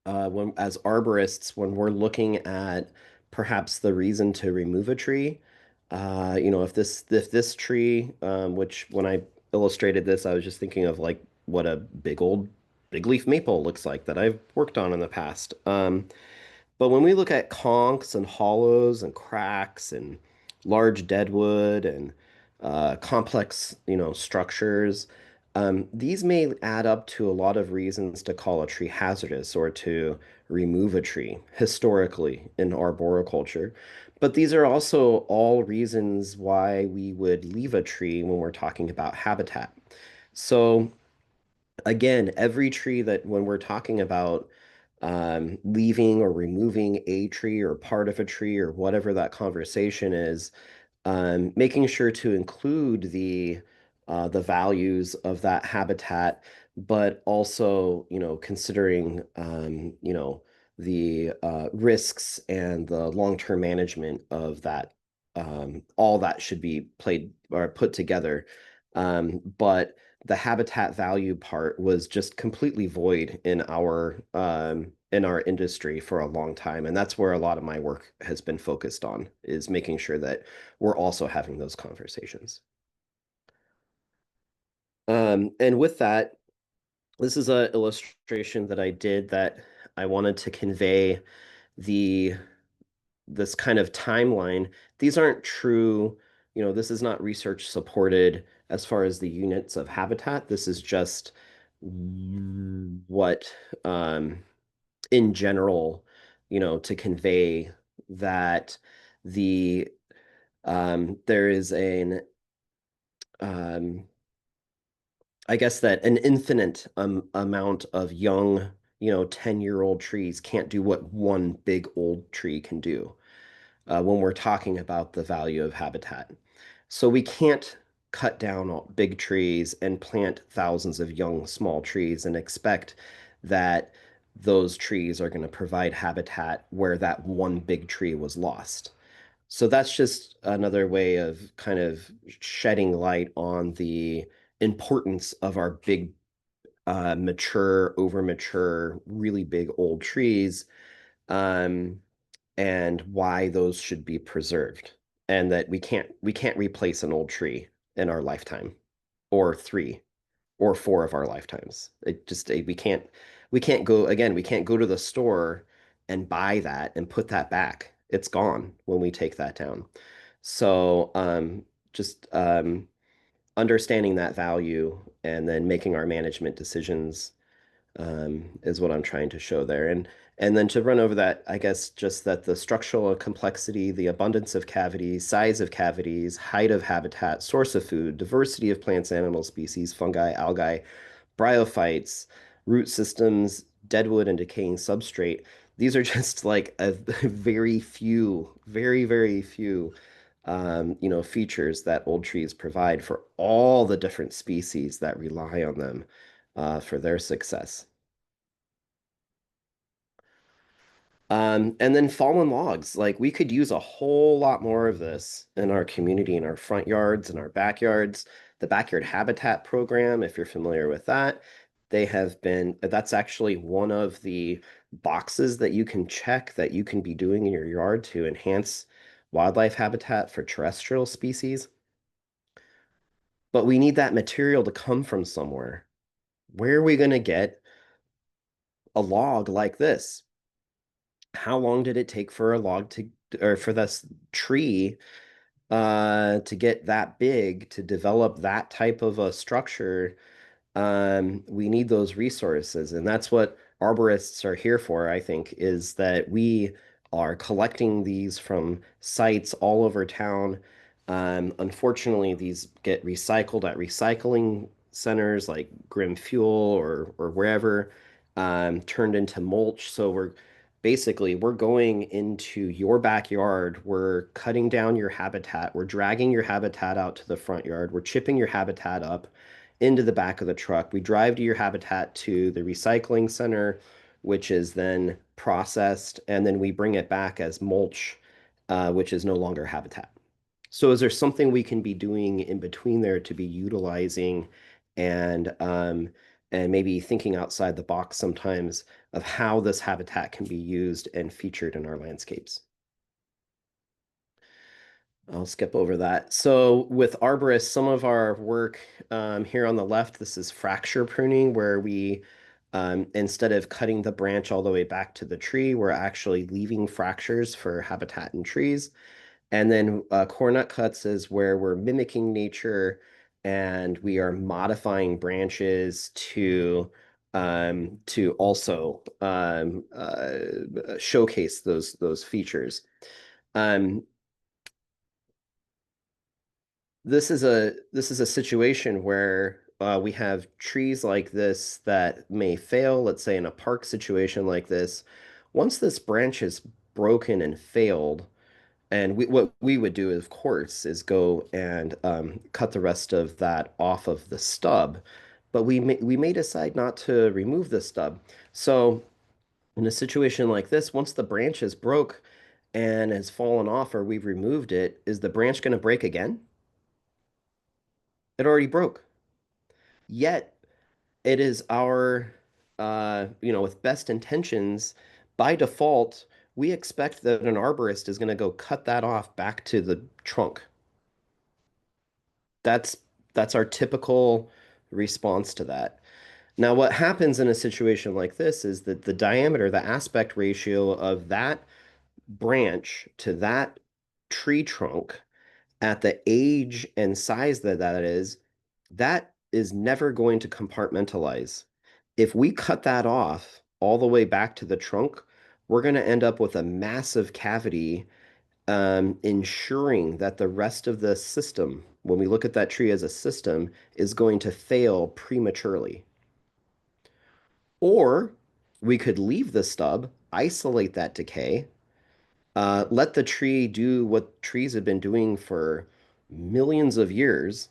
when as arborists, when we're looking at perhaps the reason to remove a tree, if this tree, which when I illustrated this, I was just thinking of like what a big old big leaf maple looks like that I've worked on in the past. But when we look at conchs and hollows and cracks and large deadwood and complex, structures, these may add up to a lot of reasons to call a tree hazardous or to remove a tree historically in arboriculture. But these are also all reasons why we would leave a tree when we're talking about habitat. So again, every tree that when we're talking about leaving or removing a tree or part of a tree or whatever that conversation is, making sure to include the values of that habitat, but also, considering, the risks and the long-term management of that. All that should be played or put together. But the habitat value part was just completely void in our industry for a long time, and that's where a lot of my work has been focused on, is making sure that we're also having those conversations. And with that, this is an illustration that I did that I wanted to convey the this kind of timeline. These aren't true, this is not research supported as far as the units of habitat. This is just what in general, to convey that there is um, I guess that an infinite amount of young, 10-year-old trees can't do what one big old tree can do when we're talking about the value of habitat. So we can't cut down all big trees and plant thousands of young, small trees and expect that those trees are going to provide habitat where that one big tree was lost. So that's just another way of kind of shedding light on the importance of our big, mature, over mature, really big old trees, um, and why those should be preserved, and that we can't replace an old tree in our lifetime, or 3 or 4 of our lifetimes. We can't go to the store and buy that and put that back. It's gone when we take that down. So just understanding that value and then making our management decisions is what I'm trying to show there. And then to run over that, I guess just that the structural complexity, the abundance of cavities, size of cavities, height of habitat, source of food, diversity of plants, animal species, fungi, algae, bryophytes, root systems, deadwood and decaying substrate. These are just like a very few, very, very few, features that old trees provide for all the different species that rely on them for their success. And then fallen logs. Like we could use a whole lot more of this in our community, in our front yards, in our backyards. The backyard habitat program, if you're familiar with that, that's actually one of the boxes that you can check that you can be doing in your yard to enhance wildlife habitat for terrestrial species. But we need that material to come from somewhere. Where are we going to get a log like this? How long did it take for a log to, or for this tree to get that big, to develop that type of a structure? We need those resources, and that's what arborists are here for, I think, is that we are collecting these from sites all over town. Unfortunately, these get recycled at recycling centers like Grim Fuel or wherever, turned into mulch. So we're going into your backyard, we're cutting down your habitat, we're dragging your habitat out to the front yard, we're chipping your habitat up into the back of the truck. We drive to your habitat to the recycling center, which is then processed, and then we bring it back as mulch, which is no longer habitat. So is there something we can be doing in between there to be utilizing and and maybe thinking outside the box sometimes of how this habitat can be used and featured in our landscapes. I'll skip over that. So with arborists, some of our work here on the left, this is fracture pruning, where we, instead of cutting the branch all the way back to the tree, we're actually leaving fractures for habitat in trees. And then cornut cuts is where we're mimicking nature and we are modifying branches to also showcase those features. Um, this is a situation where we have trees like this that may fail, let's say in a park situation like this. Once this branch is broken and failed, and what we would do, of course, is go and cut the rest of that off of the stub, but we may decide not to remove the stub. So in a situation like this, once the branch is broke and has fallen off or we've removed it, is the branch going to break again? It already broke. Yet it is our, with best intentions, by default, we expect that an arborist is going to go cut that off back to the trunk. That's that's our typical response to that. Now, what happens in a situation like this is that the diameter, the aspect ratio of that branch to that tree trunk at the age and size that is never going to compartmentalize. If we cut that off all the way back to the trunk, we're going to end up with a massive cavity, ensuring that the rest of the system, when we look at that tree as a system, is going to fail prematurely. Or we could leave the stub, isolate that decay, let the tree do what trees have been doing for millions of years,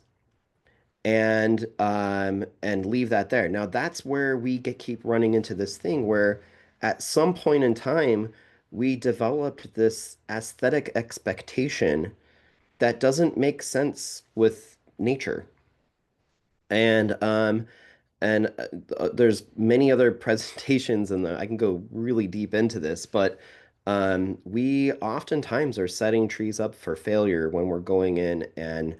and leave that there. Now that's where we keep running into this thing where at some point in time we developed this aesthetic expectation that doesn't make sense with nature. And there's many other presentations and I can go really deep into this, but we oftentimes are setting trees up for failure when we're going in and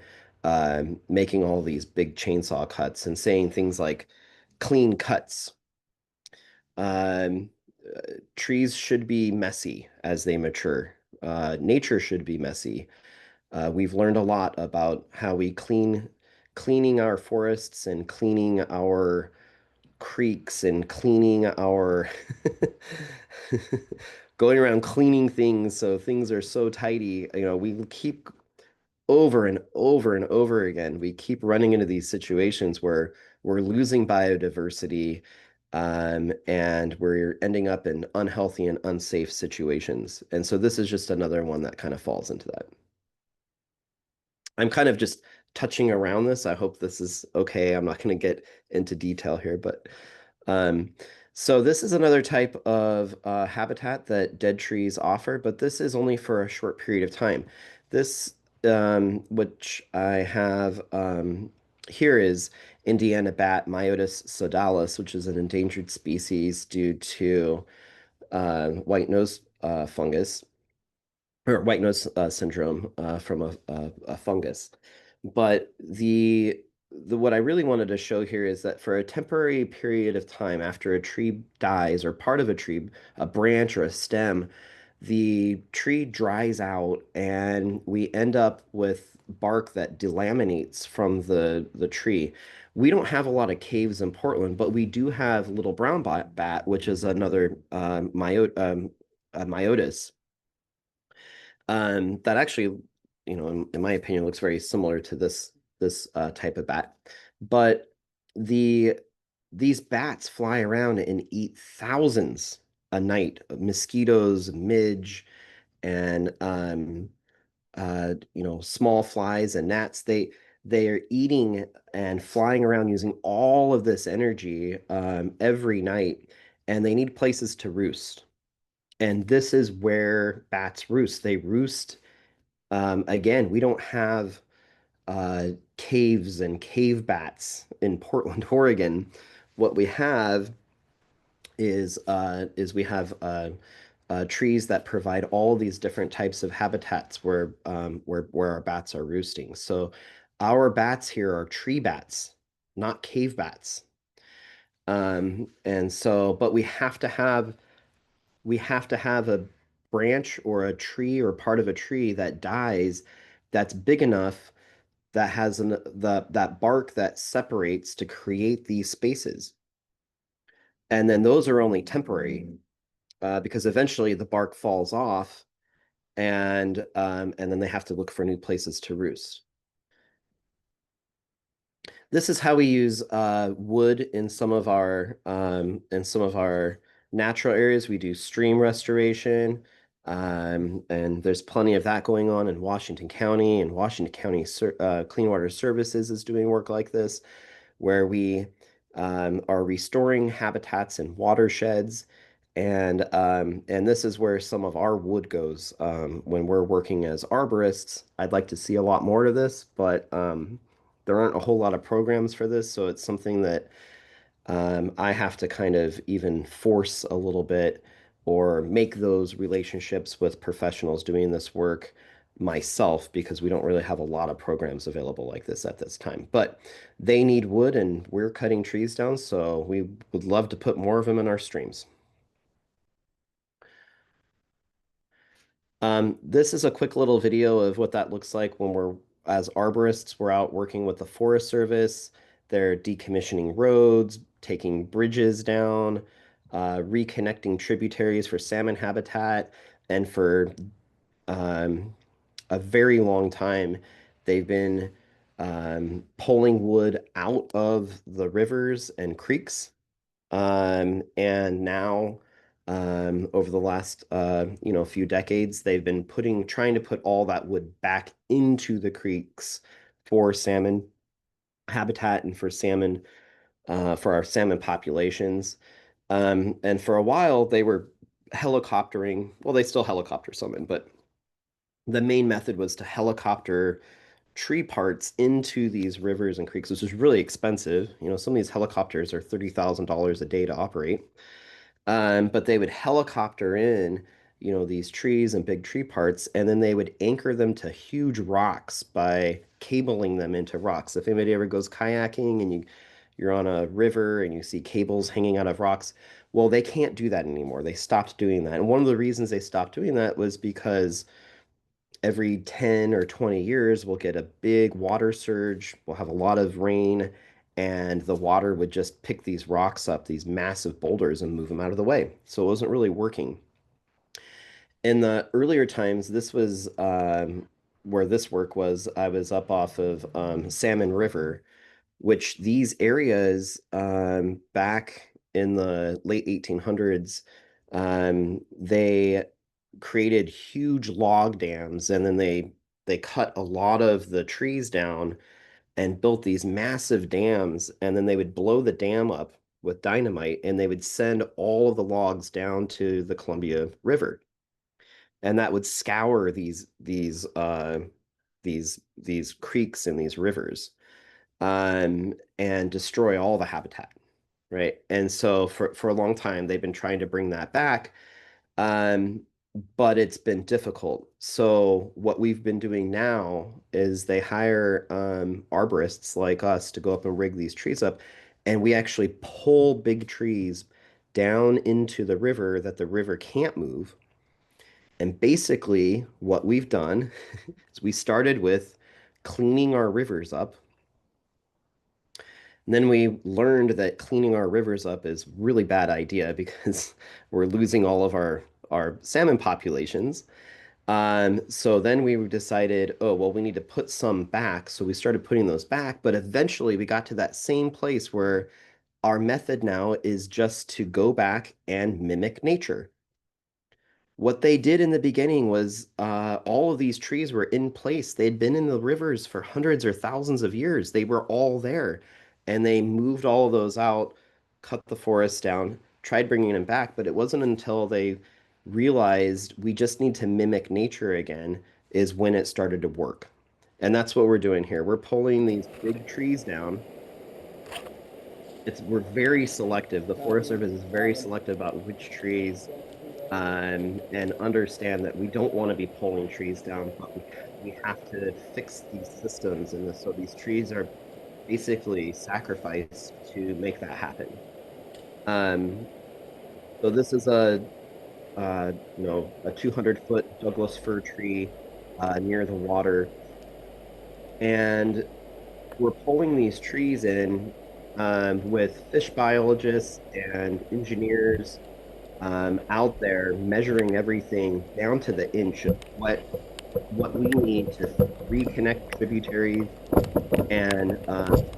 making all these big chainsaw cuts and saying things like clean cuts. Um, Trees should be messy as they mature. Nature should be messy. We've learned a lot about how we cleaning our forests and cleaning our creeks and cleaning our going around cleaning things so things are so tidy. We keep over and over and over again, we keep running into these situations where we're losing biodiversity, and we're ending up in unhealthy and unsafe situations. And so this is just another one that kind of falls into that. I'm kind of just touching around this. I hope this is okay. I'm not going to get into detail here, but um, so this is another type of habitat that dead trees offer, but this is only for a short period of time. This, which I have here, is Indiana bat Myotis sodalis, which is an endangered species due to white nose fungus or white nose syndrome from a fungus. But the what I really wanted to show here is that for a temporary period of time after a tree dies or part of a tree, a branch or a stem, the tree dries out and we end up with bark that delaminates from the tree. We don't have a lot of caves in Portland, but we do have little brown bat, which is another myotis, that actually, in my opinion, looks very similar to this type of bat. But these bats fly around and eat thousands a night of mosquitoes, midge, and small flies and gnats. They are eating and flying around using all of this energy every night, and they need places to roost. And this is where bats roost. They roost. Again, we don't have caves and cave bats in Portland, Oregon, what we have is we have trees that provide all these different types of habitats where our bats are roosting. So our bats here are tree bats, not cave bats. And so, but we have to have a branch or a tree or part of a tree that dies that's big enough that has that bark that separates to create these spaces. And then those are only temporary because eventually the bark falls off and then they have to look for new places to roost. This is how we use wood in some of our natural areas. We do stream restoration, and there's plenty of that going on in Washington County. And Washington County Clean Water Services is doing work like this, where we are restoring habitats and watersheds. And this is where some of our wood goes when we're working as arborists. I'd like to see a lot more of this, but there aren't a whole lot of programs for this, so it's something that I have to kind of even force a little bit or make those relationships with professionals doing this work myself because we don't really have a lot of programs available like this at this time. But they need wood and we're cutting trees down, so we would love to put more of them in our streams. This is a quick little video of what that looks like when as arborists, we're out working with the Forest Service. They're decommissioning roads, taking bridges down, reconnecting tributaries for salmon habitat, and for um, a very long time, they've been pulling wood out of the rivers and creeks and now, over the last few decades, they've been trying to put all that wood back into the creeks for salmon habitat and for salmon for our salmon populations. And for a while, they were helicoptering. Well, they still helicopter salmon, but the main method was to helicopter tree parts into these rivers and creeks. This was really expensive. You know, some of these helicopters are $30,000 a day to operate. But they would helicopter in, these trees and big tree parts, and then they would anchor them to huge rocks by cabling them into rocks. If anybody ever goes kayaking and you're on a river and you see cables hanging out of rocks, well, they can't do that anymore. They stopped doing that. And one of the reasons they stopped doing that was because every 10 or 20 years, we'll get a big water surge, we'll have a lot of rain, and the water would just pick these rocks up, these massive boulders, and move them out of the way. So it wasn't really working. In the earlier times, this was where this work was. I was up off of Salmon River, which these areas back in the late 1800s, they created huge log dams and then they cut a lot of the trees down and built these massive dams and then they would blow the dam up with dynamite and they would send all of the logs down to the Columbia River and that would scour these creeks and these rivers and destroy all the habitat, right? And so for a long time, they've been trying to bring that back, um, but it's been difficult. So what we've been doing now is they hire arborists like us to go up and rig these trees up, and we actually pull big trees down into the river that the river can't move. And basically, what we've done is we started with cleaning our rivers up. And then we learned that cleaning our rivers up is really bad idea because we're losing all of our salmon populations. So then we decided, oh, well, we need to put some back. So we started putting those back, but eventually we got to that same place where our method now is just to go back and mimic nature. What they did in the beginning was all of these trees were in place. They'd been in the rivers for hundreds or thousands of years. They were all there. And they moved all of those out, cut the forest down, tried bringing them back. But it wasn't until they realized we just need to mimic nature again is when it started to work. And that's what we're doing here. We're pulling these big trees down we're very selective. The Forest Service is very selective about which trees, and understand that we don't want to be pulling trees down, but we have to fix these systems, and so these trees are basically sacrificed to make that happen. Um, so this is a 200-foot Douglas fir tree near the water, and we're pulling these trees in with fish biologists and engineers out there measuring everything down to the inch of what we need to reconnect tributaries and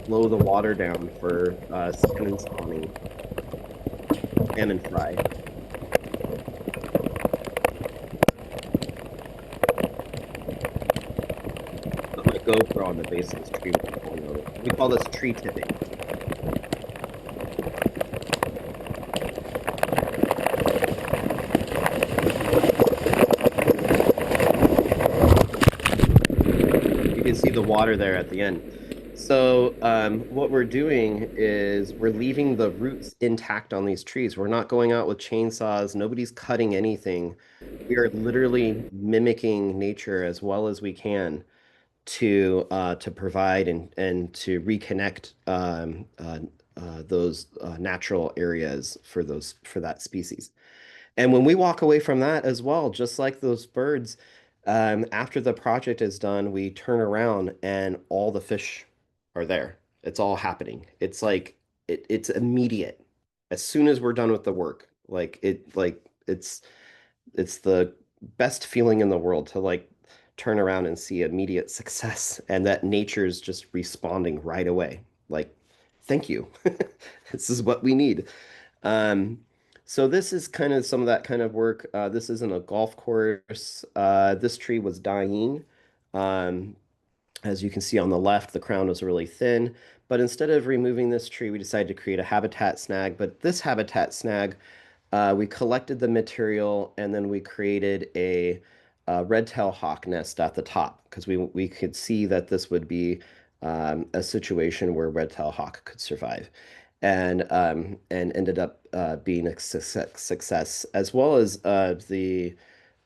slow the water down for salmon spawning, salmon fry. Put my GoPro on the base of this tree. We call this tree tipping. You can see the water there at the end. So what we're doing is we're leaving the roots intact on these trees. We're not going out with chainsaws. Nobody's cutting anything. We are literally mimicking nature as well as we can to provide and to reconnect those natural areas for that species. And when we walk away from that as well, just like those birds, after the project is done, we turn around and all the fish are there. It's all happening. It's like it's immediate. As soon as we're done with the work, it's the best feeling in the world to like turn around and see immediate success and that nature's just responding right away. Like, thank you. This is what we need. Um, so this is kind of some of that kind of work. This isn't a golf course. This tree was dying. Um, as you can see on the left, the crown was really thin. But instead of removing this tree, we decided to create a habitat snag. But this habitat snag, we collected the material and then we created a red-tailed hawk nest at the top because we could see that this would be a situation where red-tailed hawk could survive, and ended up being a success, as well as the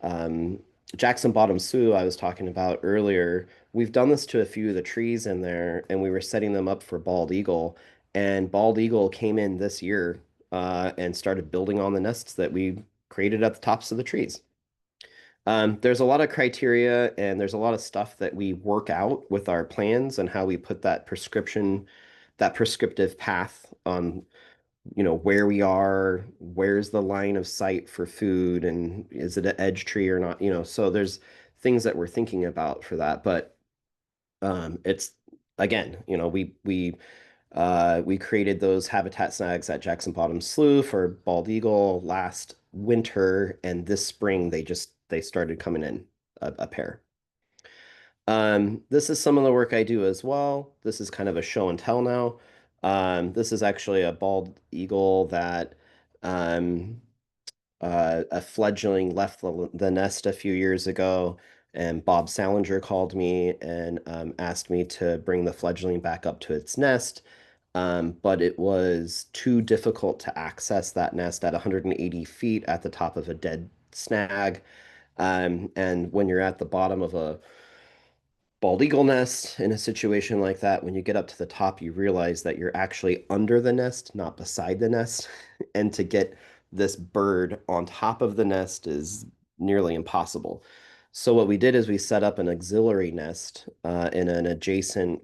um, Jackson Bottom Slough I was talking about earlier. We've done this to a few of the trees in there, and we were setting them up for bald eagle, and bald eagle came in this year and started building on the nests that we created at the tops of the trees. There's a lot of criteria and there's a lot of stuff that we work out with our plans and how we put that prescriptive path on, where we are, where's the line of sight for food, and is it an edge tree or not, so there's things that we're thinking about for that. But it's again, we created those habitat snags at Jackson Bottom Slough for bald eagle last winter, and this spring they started coming in a pair. This is some of the work I do as well. This is kind of a show and tell now. This is actually a bald eagle that um, a fledgling left the nest a few years ago, and Bob Salinger called me and asked me to bring the fledgling back up to its nest. But it was too difficult to access that nest at 180 feet at the top of a dead snag. And when you're at the bottom of a bald eagle nest in a situation like that, when you get up to the top, you realize that you're actually under the nest, not beside the nest. And to get this bird on top of the nest is nearly impossible. So what we did is we set up an auxiliary nest in an adjacent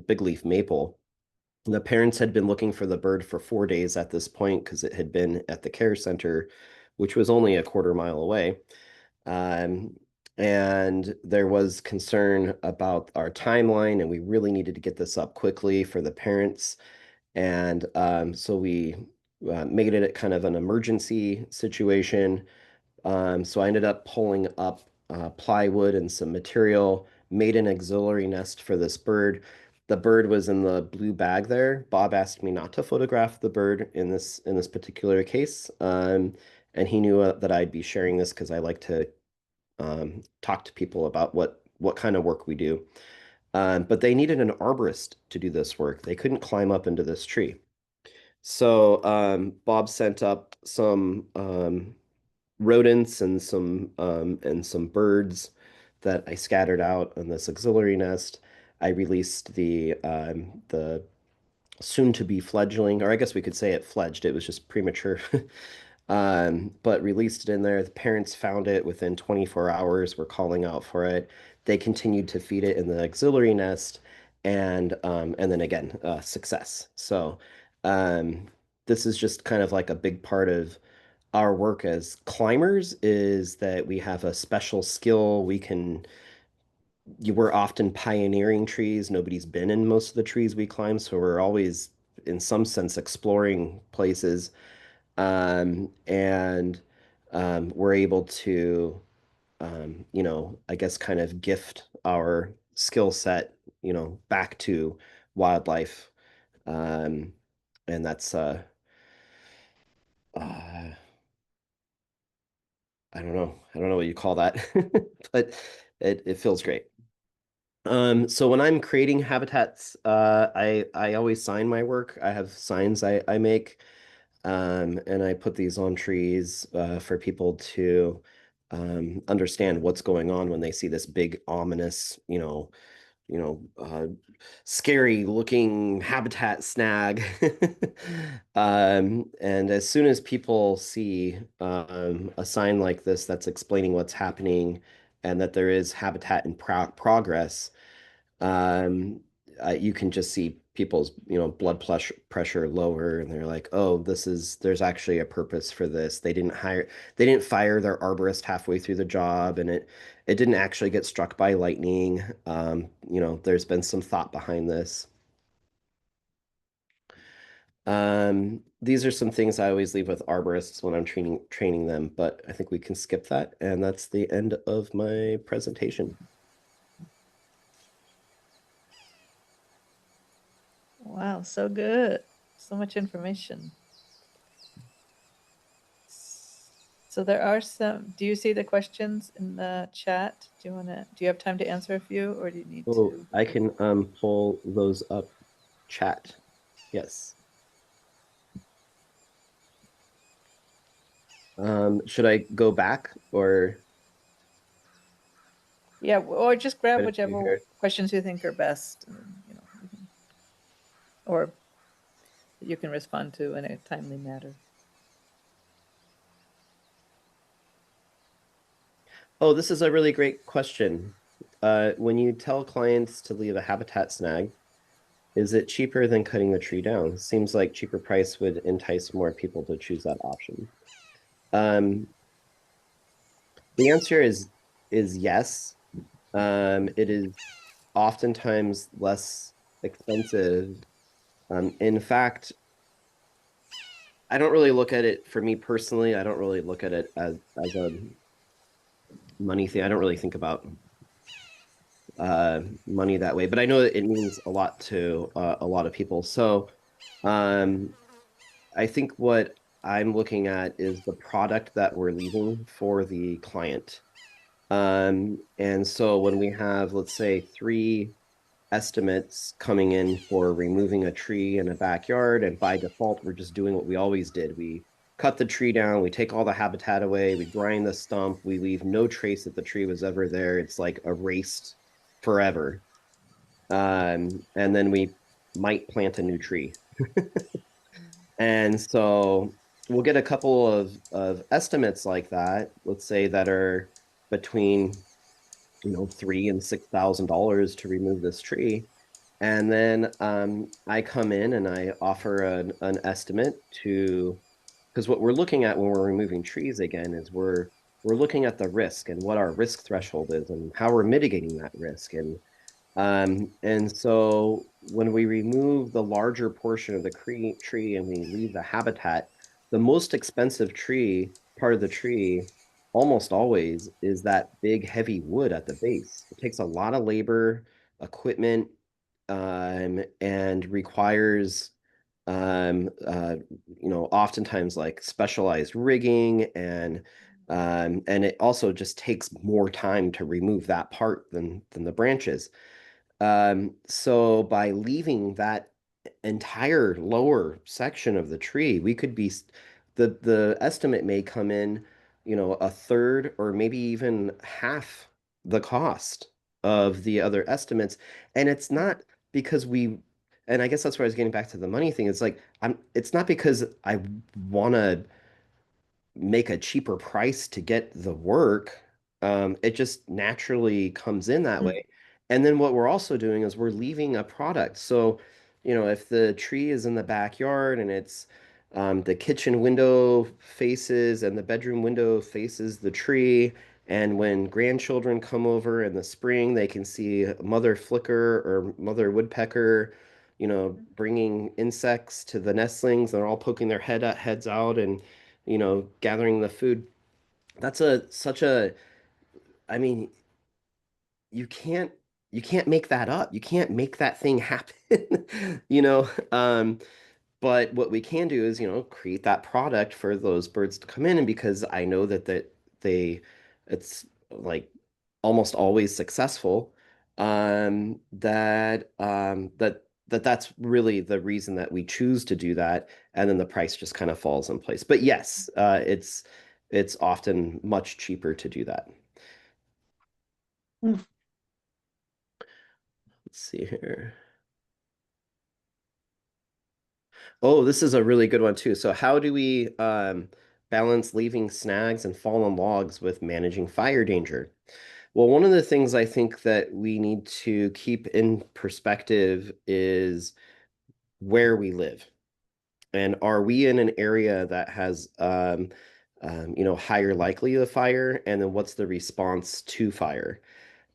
big leaf maple. The parents had been looking for the bird for 4 days at this point because it had been at the care center, which was only a quarter mile away. Um, and there was concern about our timeline, and we really needed to get this up quickly for the parents. And so we made it kind of an emergency situation. So I ended up pulling up plywood and some material, made an auxiliary nest for this bird. The bird was in the blue bag there. Bob asked me not to photograph the bird in this particular case, and he knew that I'd be sharing this because I like to talk to people about what kind of work we do. But they needed an arborist to do this work. They couldn't climb up into this tree. So Bob sent up some rodents and some birds that I scattered out on this auxiliary nest. I released the soon to be fledgling, or I guess we could say it fledged. It was just premature. But released it in there. The parents found it within 24 hours, were calling out for it. They continued to feed it in the auxiliary nest, and then again, success. So this is just kind of like a big part of our work as climbers is that we have a special skill. We're often pioneering trees. Nobody's been in most of the trees we climb, so we're always, in some sense, exploring places. And we're able to, I guess kind of gift our skill set, back to wildlife. Um, and that's, uh, I don't know. I don't know what you call that, but it feels great. So when I'm creating habitats, I always sign my work. I have signs I make, and I put these on trees for people to understand what's going on when they see this big ominous, you know, uh, scary looking habitat snag. And as soon as people see a sign like this that's explaining what's happening and that there is habitat in progress, um, you can just see people's, blood pressure lower, and they're like, oh, there's actually a purpose for this. They didn't fire their arborist halfway through the job, and it didn't actually get struck by lightning. There's been some thought behind this. These are some things I always leave with arborists when I'm training them, but I think we can skip that, and that's the end of my presentation. Wow, so good. So much information. So there are some, do you see the questions in the chat? Do you have time to answer a few, or do you need to? I can pull those up. Chat. Yes. Should I go back or? Yeah, or just grab Right up whichever here. questions you think are best, and, or you can respond to in a timely manner. Oh, this is a really great question. When you tell clients to leave a habitat snag, is it cheaper than cutting the tree down? Seems like cheaper price would entice more people to choose that option. The answer is yes. It is oftentimes less expensive. In fact, I don't really look at it, for me personally, I don't really look at it as a money thing. I don't really think about money that way, but I know that it means a lot to a lot of people. So I think what I'm looking at is the product that we're leaving for the client. And so when we have, let's say, 3 estimates coming in for removing a tree in a backyard, and by default, we're just doing what we always did. We cut the tree down, we take all the habitat away, we grind the stump, we leave no trace that the tree was ever there. It's like erased forever. And then we might plant a new tree. And so we'll get a couple of estimates like that, let's say, that are between $3,000 and $6,000 to remove this tree. And then I come in and I offer an estimate because what we're looking at when we're removing trees again is we're looking at the risk and what our risk threshold is and how we're mitigating that risk. And so when we remove the larger portion of the tree and we leave the habitat, the most expensive part of the tree almost always is that big heavy wood at the base. It takes a lot of labor, equipment, and requires oftentimes like specialized rigging, and it also just takes more time to remove that part than the branches. So by leaving that entire lower section of the tree, we could be the estimate may come in, a third or maybe even half the cost of the other estimates. And it's not because and I guess that's where I was getting back to the money thing. It's like it's not because I want to make a cheaper price to get the work. It just naturally comes in that Mm. way. And then what we're also doing is we're leaving a product. So, if the tree is in the backyard and it's the kitchen window faces and the bedroom window faces the tree, and when grandchildren come over in the spring, they can see mother flicker or mother woodpecker, bringing insects to the nestlings. They're all poking their heads out and gathering the food. That's such a, I mean, you can't you can't make that up. You can't make that thing happen. You know, but what we can do is, create that product for those birds to come in, and because I know that they, it's like almost always successful, that's really the reason that we choose to do that, and then the price just kind of falls in place. But yes, it's often much cheaper to do that. Mm. Let's see here. Oh, this is a really good one too. So how do we balance leaving snags and fallen logs with managing fire danger? Well, one of the things I think that we need to keep in perspective is where we live. And are we in an area that has higher likelihood of fire? And then what's the response to fire?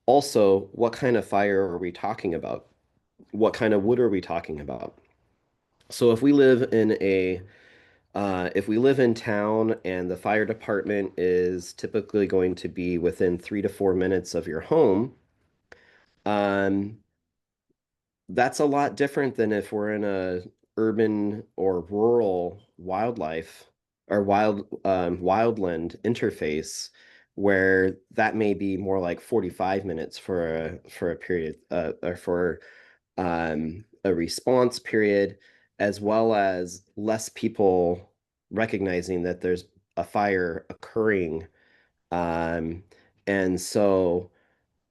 Also, what kind of fire are we talking about? What kind of wood are we talking about? So if we live in town and the fire department is typically going to be within 3 to 4 minutes of your home, um, that's a lot different than if we're in a urban or rural wildlife or wildland interface, where that may be more like 45 minutes for a period or for a response period, as well as less people recognizing that there's a fire occurring. Um, and so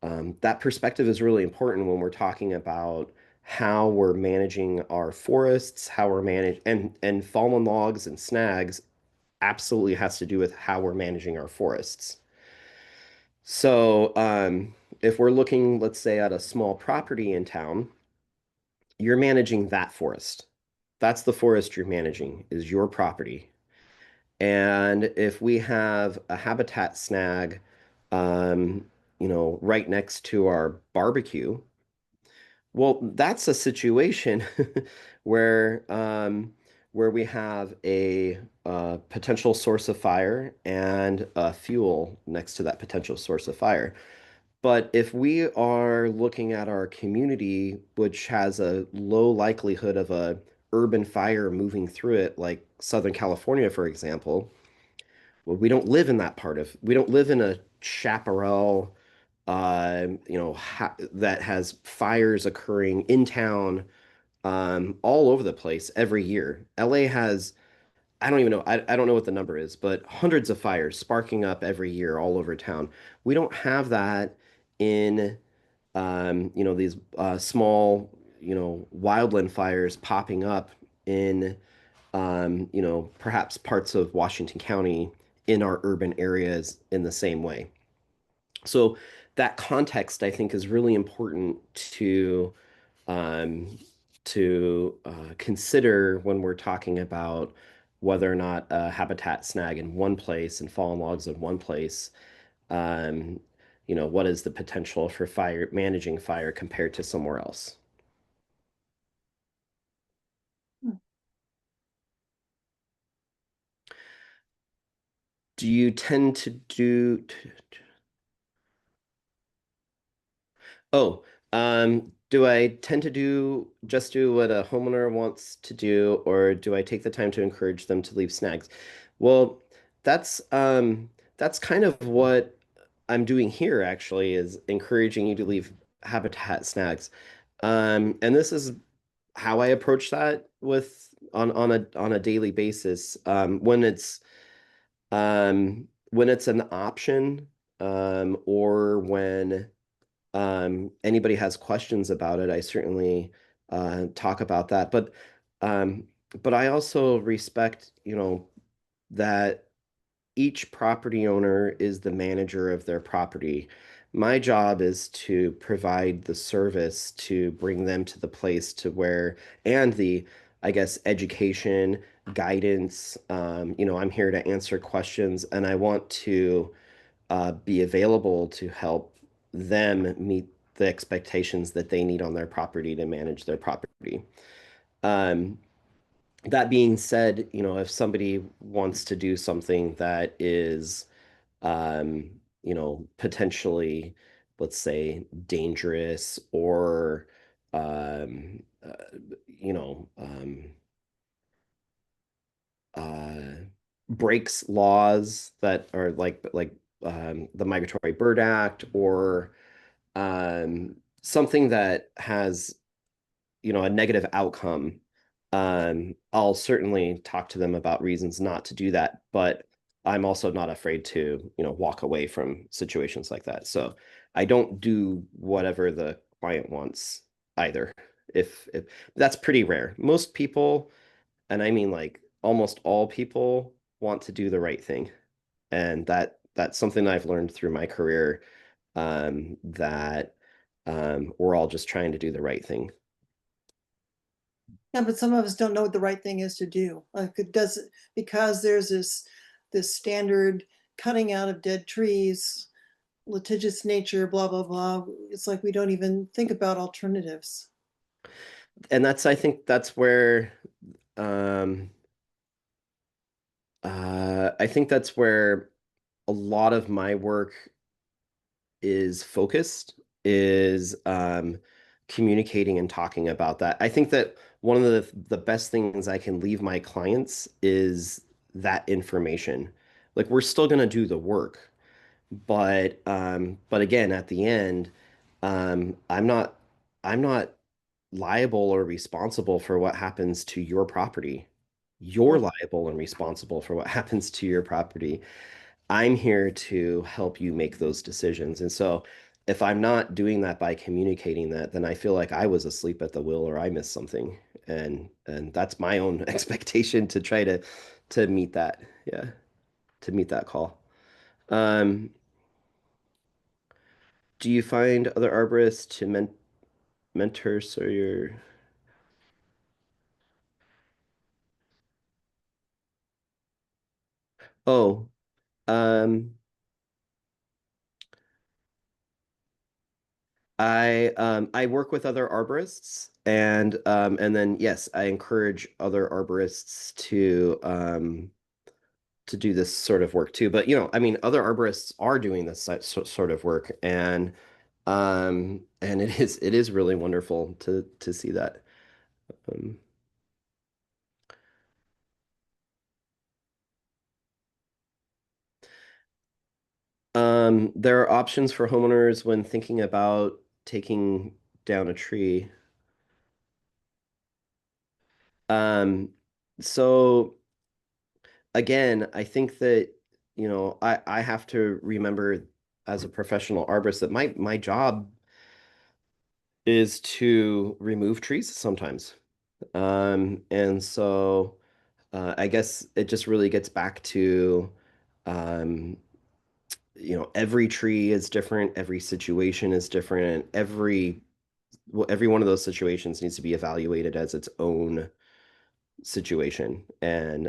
that perspective is really important when we're talking about how we're managing our forests, how we're managing and fallen logs and snags absolutely has to do with how we're managing our forests. So if we're looking, let's say, at a small property in town, you're managing that forest. That's the forest you're managing, is your property. And if we have a habitat snag, right next to our barbecue, well, that's a situation where where we have a potential source of fire and fuel next to that potential source of fire. But if we are looking at our community, which has a low likelihood of a urban fire moving through it, like Southern California, for example, well, we don't live in a chaparral, that has fires occurring in town, all over the place every year. LA has, I don't even know, I don't know what the number is, but hundreds of fires sparking up every year all over town. We don't have that in, these small, wildland fires popping up in, perhaps parts of Washington County in our urban areas in the same way. So that context, I think, is really important um, consider when we're talking about whether or not a habitat snag in one place and fallen logs in one place, um, what is the potential for managing fire compared to somewhere else? Mm. Do you tend to do? Oh, do I tend to just do what a homeowner wants to do, or do I take the time to encourage them to leave snags? Well, that's kind of what I'm doing here, actually, is encouraging you to leave habitat snags. And this is how I approach that with on a daily basis. When it's an option, or when anybody has questions about it, I certainly talk about that. Um, but I also respect, that each property owner is the manager of their property. My job is to provide the service to bring them to the place to where, and the, I guess, education, guidance. I'm here to answer questions, and I want to be available to help them meet the expectations that they need on their property to manage their property. Um, that being said, if somebody wants to do something that is, potentially, let's say, dangerous or, um, uh, you know, um, uh, breaks laws that are like the Migratory Bird Act, or something that has, a negative outcome, I'll certainly talk to them about reasons not to do that, but I'm also not afraid to, walk away from situations like that. So I don't do whatever the client wants either. If that's pretty rare. Most people, and I mean like almost all people, want to do the right thing. And that's something I've learned through my career, that we're all just trying to do the right thing. Yeah, but some of us don't know what the right thing is to do. Like it does, because there's this standard cutting out of dead trees, litigious nature, blah, blah, blah. It's like we don't even think about alternatives. And I think that's where, um, I think that's where a lot of my work is focused, is communicating and talking about that. I think that one of the best things I can leave my clients is that information. Like, we're still going to do the work, but again, at the end, I'm not liable or responsible for what happens to your property. You're Right. liable and responsible for what happens to your property. I'm here to help you make those decisions. And so if I'm not doing that by communicating that, then I feel like I was asleep at the wheel or I missed something. And that's my own expectation to try to meet that. Yeah, to meet that call. Um, do you find other arborists to mentors or your oh, um I work with other arborists, and then yes, I encourage other arborists to do this sort of work too. But I mean, other arborists are doing this sort of work, and it is really wonderful to see that. Um, there are options for homeowners when thinking about taking down a tree. Um, so again, I think that, I have to remember as a professional arborist that my job is to remove trees sometimes. And so I guess it just really gets back to, um, every tree is different, every situation is different, and every one of those situations needs to be evaluated as its own situation. And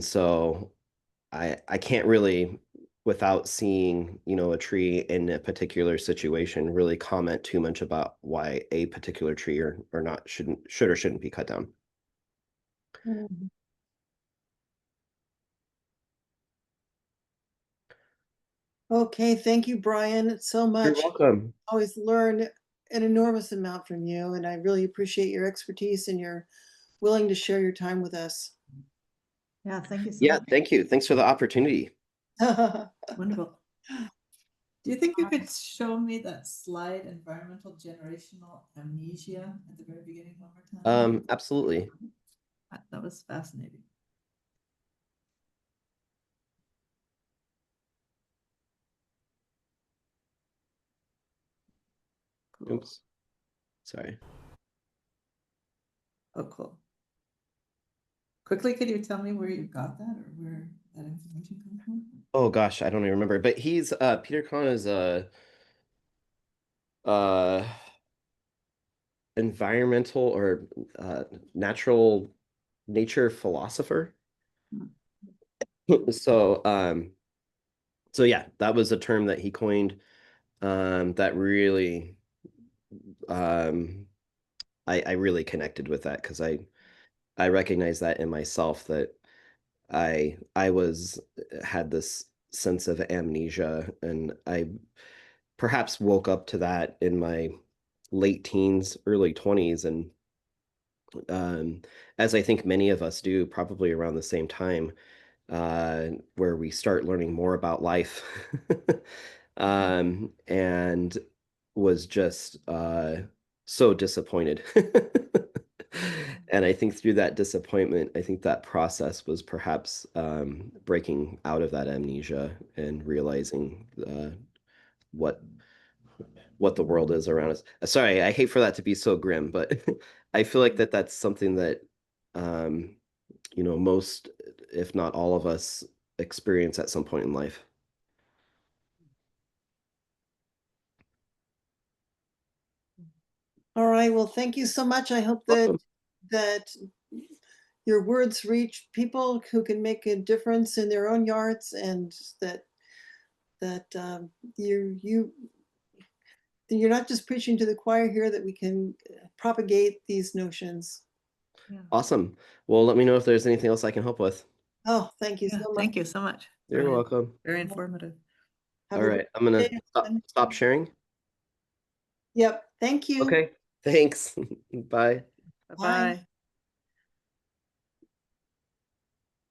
so I can't really, without seeing, a tree in a particular situation, really comment too much about why a particular tree or not should or shouldn't be cut down. Mhm. Okay, thank you, Brian, so You're much. welcome. Always learn an enormous amount from you, and I really appreciate your expertise and your willing to share your time with us. Yeah, thank you so Yeah, much. thank you. Thanks for the opportunity. Wonderful. Do you think you could show me that slide, environmental generational amnesia, at the very beginning one more time? Absolutely. That was fascinating. Cool. Oops. Sorry. Oh, cool. Quickly, could you tell me where you got that or where that information comes from? Oh gosh, I don't even remember. But he's Peter Kahn is a uh environmental or natural nature philosopher. So so yeah, that was a term that he coined that really um I really connected with that because I recognize that in myself that I was had this sense of amnesia and I perhaps woke up to that in my late teens, early 20s and um as I think many of us do probably around the same time where we start learning more about life and was just so disappointed. And I think through that disappointment, I think that process was perhaps breaking out of that amnesia and realizing what what the world is around us. Sorry, I hate for that to be so grim, but I feel like that's something that um, most, if not all of us, experience at some point in life. All right, well, thank you so much. I hope Welcome. that your words reach people who can make a difference in their own yards, and that you're not just preaching to the choir here, that we can propagate these notions. Yeah. Awesome. Well, let me know if there's anything else I can help with. Oh, thank you Yeah, so much. thank you so much. You're welcome. Very informative. Have All a right, good I'm gonna day. stop sharing. Yep, thank you. Okay, thanks. Bye. Bye. Bye-bye.